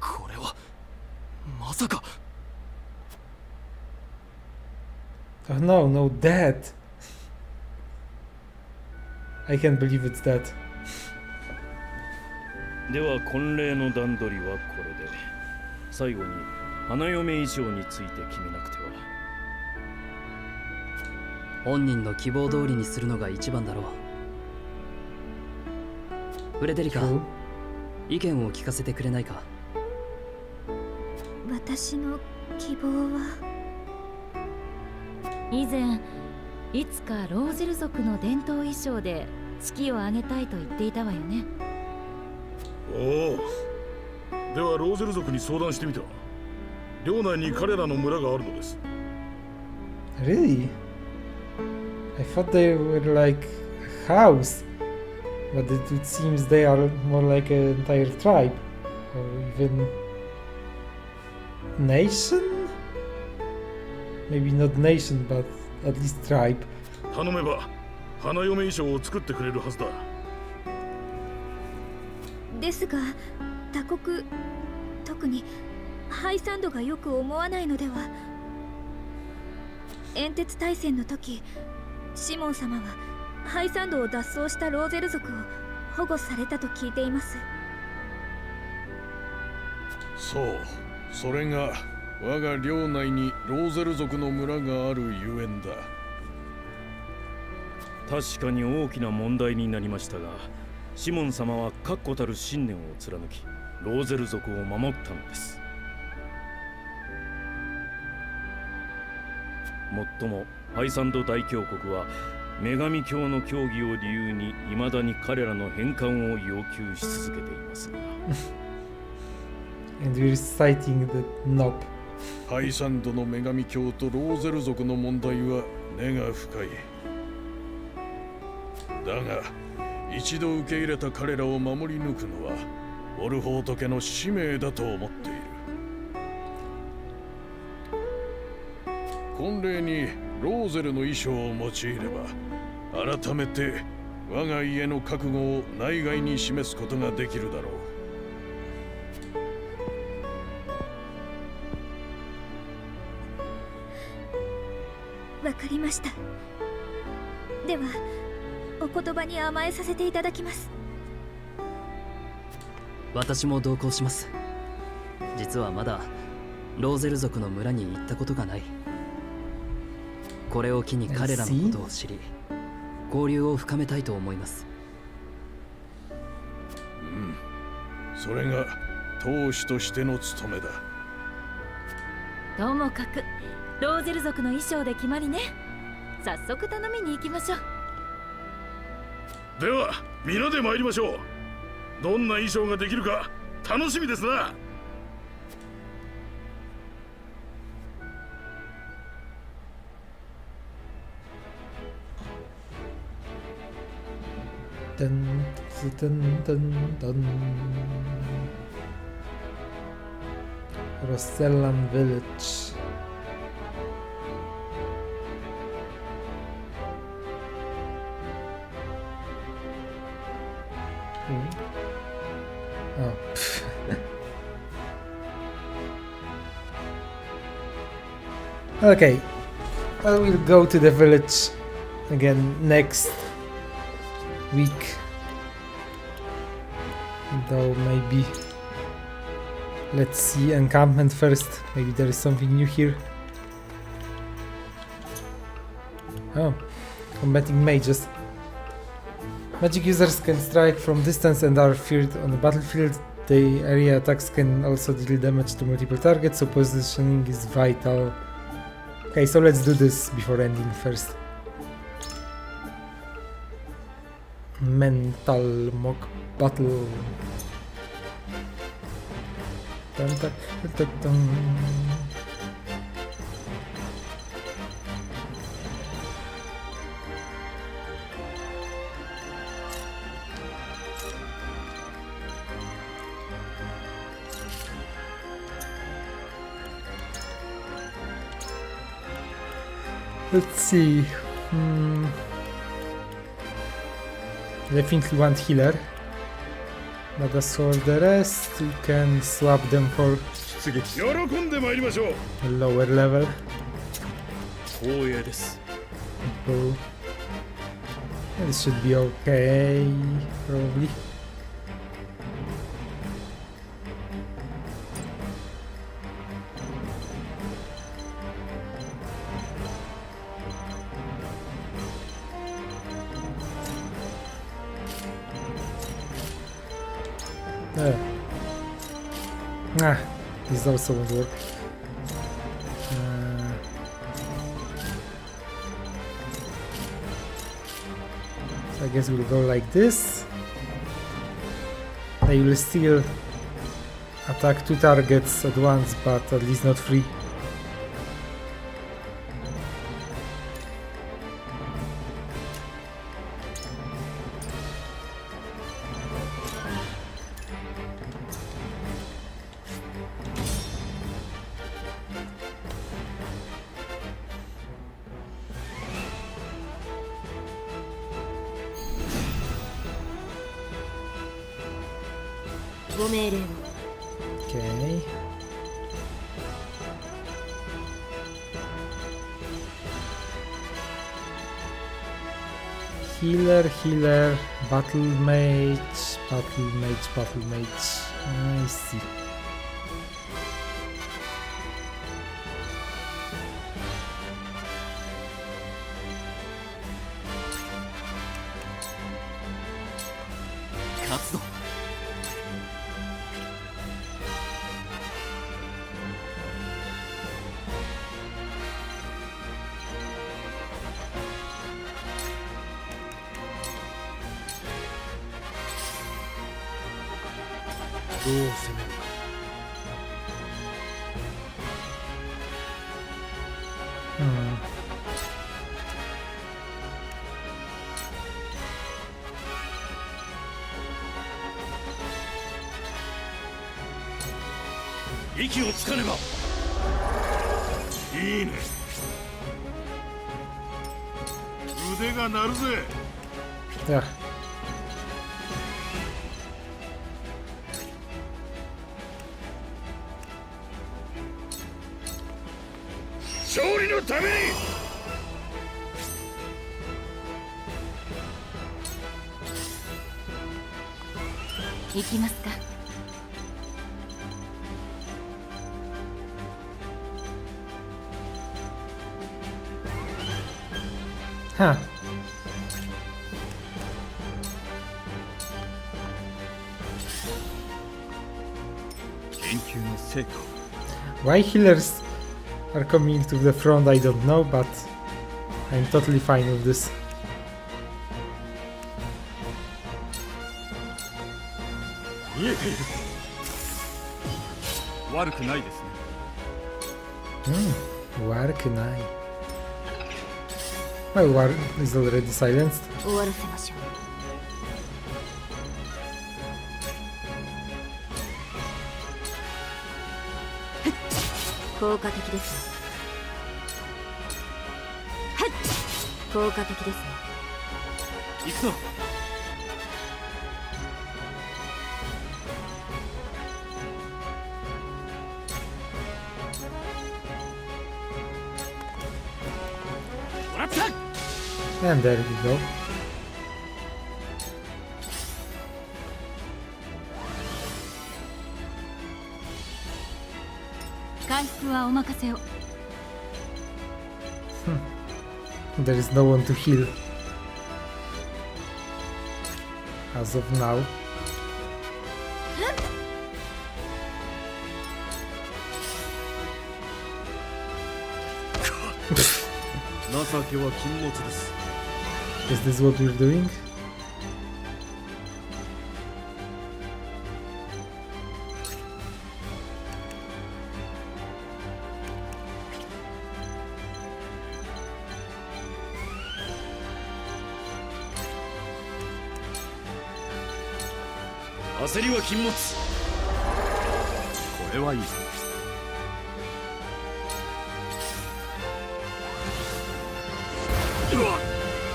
これはまさか。Oh no, no, that. I can't believe it's that. では婚礼の段取りはこれで、最後に花嫁衣装について決めなくては。本人の希望通りにするのが一番だろう。フレデリカ、意見を聞かせてくれないか？私の希望は、以前いつかローゼル族の伝統衣装で式を挙げたいと言っていたわよね。おお。ではローゼル族に相談してみた。領内に彼らの村があるのです。Really? I thought they were like a house, but it seems they are more like an entire tribe, or even nation? Maybe not nation, but at least tribe. 頼めば花嫁衣装を作ってくれるはずだ。ですが他国、特にハイサンドがよく思わないのでは。煙鉄大戦の時、シモン様はハイサンドを脱走したローゼル族を保護されたと聞いています。そう、それが我が領内にローゼル族の村があるゆえんだ。確かに大きな問題になりましたが、シモン様は確固たる信念を貫き、ローゼル族を守ったのです。もっともハイサンド大教国は女神教の教義を理由に未だに彼らの返還を要求し続けていますがAnd we're citing the knob. ハイサンドの女神教とローゼル族の問題は根が深い。だが一度受け入れた彼らを守り抜くのはオルフォート家の使命だと思っている。婚礼にローゼルの衣装を用いれば改めて我が家の覚悟を内外に示すことができるだろう。わかりました。ではお言葉に甘えさせていただきます。私も同行します。実はまだローゼル族の村に行ったことがない。これを機に彼らのことを知り、交流を深めたいと思います。それが当主としての務めだ。ともかくローゼル族の衣装で決まりね。早速頼みに行きましょう。では皆で参りましょう。どんな衣装ができるか楽しみですな。Dun, dun, dun, dun. Rostellan village. Oh. Okay, I will go to the village again next week, though maybe let's see encampment first. Maybe there is something new here. Oh, combating mages. Magic users can strike from distance and are feared on the battlefield. The area attacks can also deal damage to multiple targets, so positioning is vital. Okay, so let's do this before ending first. Mental mock battle. Dun, dun, dun, dun, dun. Let's see. Definitely want healer. But as for the rest, we can swap them for a lower level. Oh. This should be okay, probably. This also won't work. So I guess we'll go like this. They will still attack 2 targets at once, but at least not 3. Okay. Healer, battle mage. I see.息をつかねば。いいね。腕が鳴るぜ。Yeah. 勝利のために。行きますか。Huh. Why healers are coming to the front, I don't know, but I'm totally fine with this. Work night. My war is already silenced. 終わらせましょう。効果的ですね。効果的ですね。行くぞ。And there we go. 回復はお任せを。There is no one to heal as of now. 情けは禁物です。Is this what we're doing? "焦りは禁物。これはいい。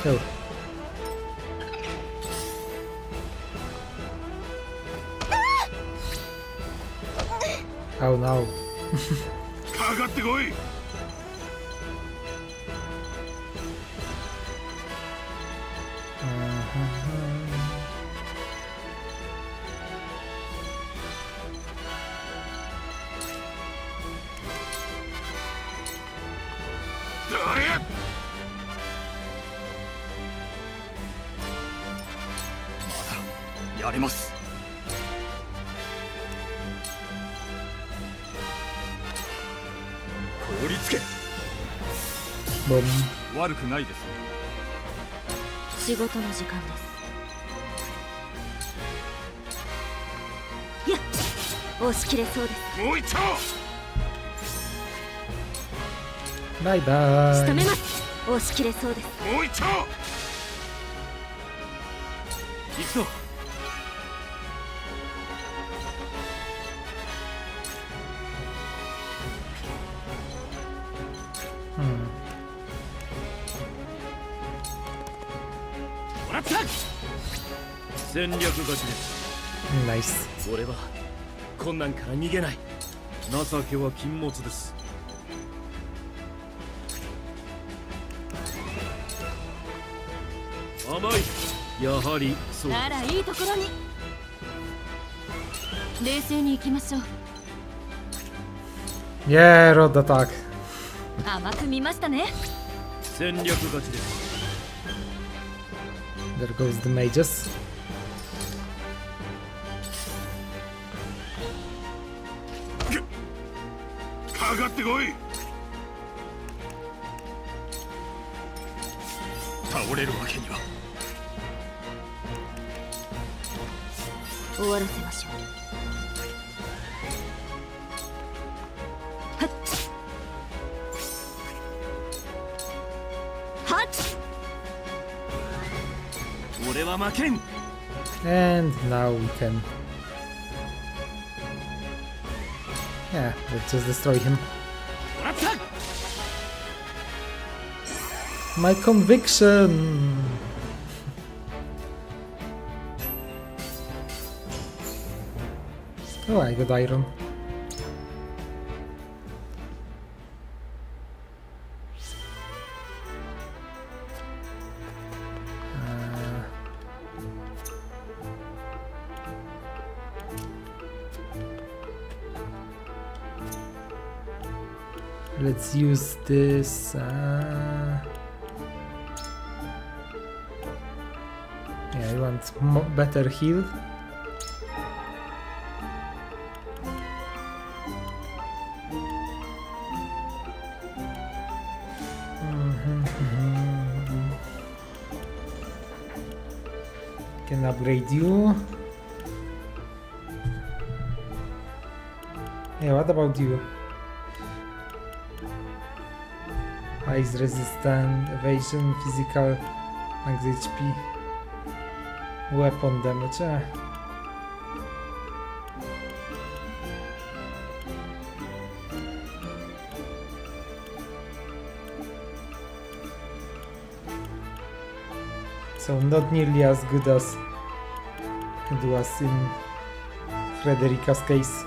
Oh. Oh no. かかってこい。やれます。凍りつけ。悪くないですね。仕事の時間です。押し切れそうです。もう一丁。バイバイ。仕留めます。押し切れそうです。もう一丁。行くぞ。もらった。戦略勝ちです。ナイス。俺は困難から逃げない。情けは禁物です。甘い。やはりそうです。ならいいところに。冷静に行きましょう。Yeah, road attack. 甘く見ましたね。戦略勝ちです。There goes the mages. かかってこい。倒れるわけには。終わらせましょう。はっはっ。俺は負けん。 And now we can. Yeah, let's just destroy him. もらった。 My conviction! Oh, I got iron. Let's use this. Yeah, I want better heal. Can upgrade you. Yeah, what about you? Ice resistant, evasion, physical, max HP, weapon damage. So not nearly as good as it was in Frederica's case.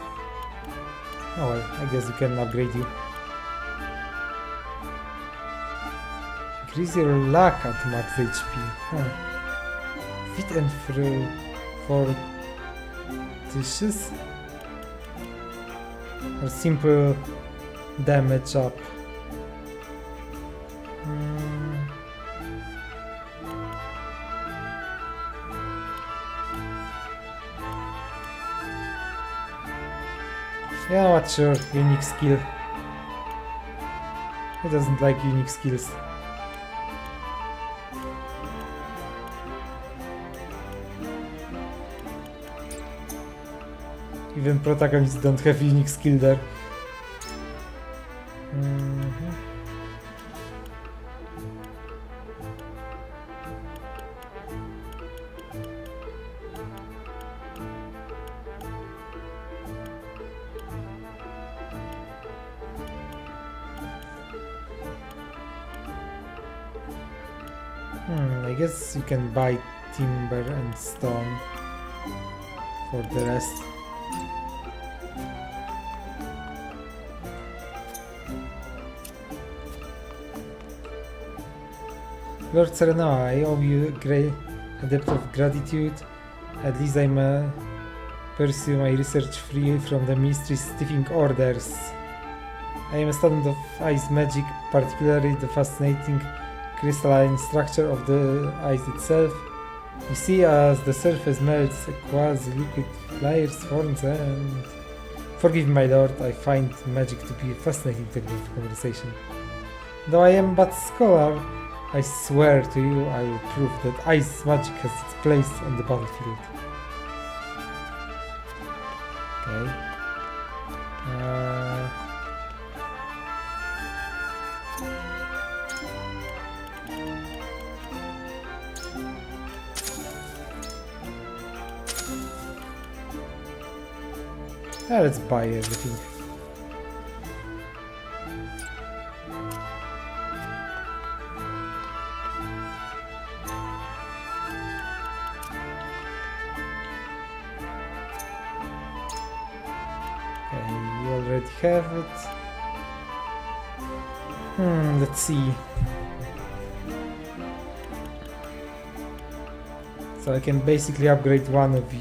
Oh well, I guess you can upgrade you. Increase your luck at max HP. Huh. Fit and fortitious or simple damage up. Yeah, what's your unique skill? Who doesn't like unique skills? Even protagonists don't have unique skill there. I guess you can buy timber and stone for the rest. Lord Serena, I owe you a great debt of gratitude. At least I may pursue my research free from the mystery's stifling orders. I am a student of ice magic, particularly the fascinating crystalline structure of the ice itself. You see, as the surface melts, a quasi-liquid layers forms and... Forgive me, my lord, I find magic to be a fascinating topic of conversation. Though I am but a scholar, I swear to you I will prove that ice magic has its place on the battlefield. Okay. Let's buy everything. Okay, you already have it. Let's see. So I can basically upgrade one of you.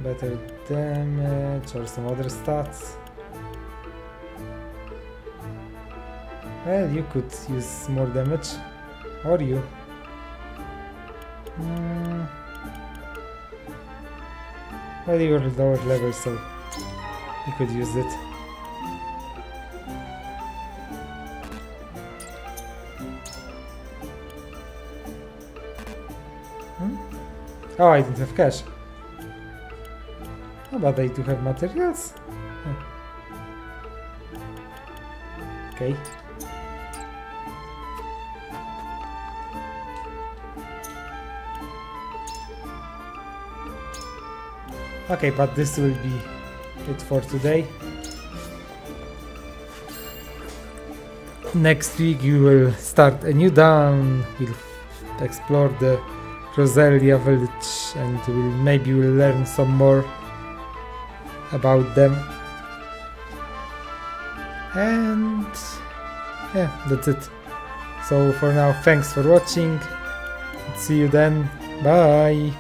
Better damage or some other stats. Well, you could use more damage. Or you. Well, you're lower level, so you could use it. Oh, I didn't have cash. Oh, but I do have materials. Okay. Okay, but this will be it for today. Next week you will start a new dawn. We'll explore the Roselia village and maybe we'll learn some more about them. And yeah, that's it. So for now, thanks for watching. See you then. Bye.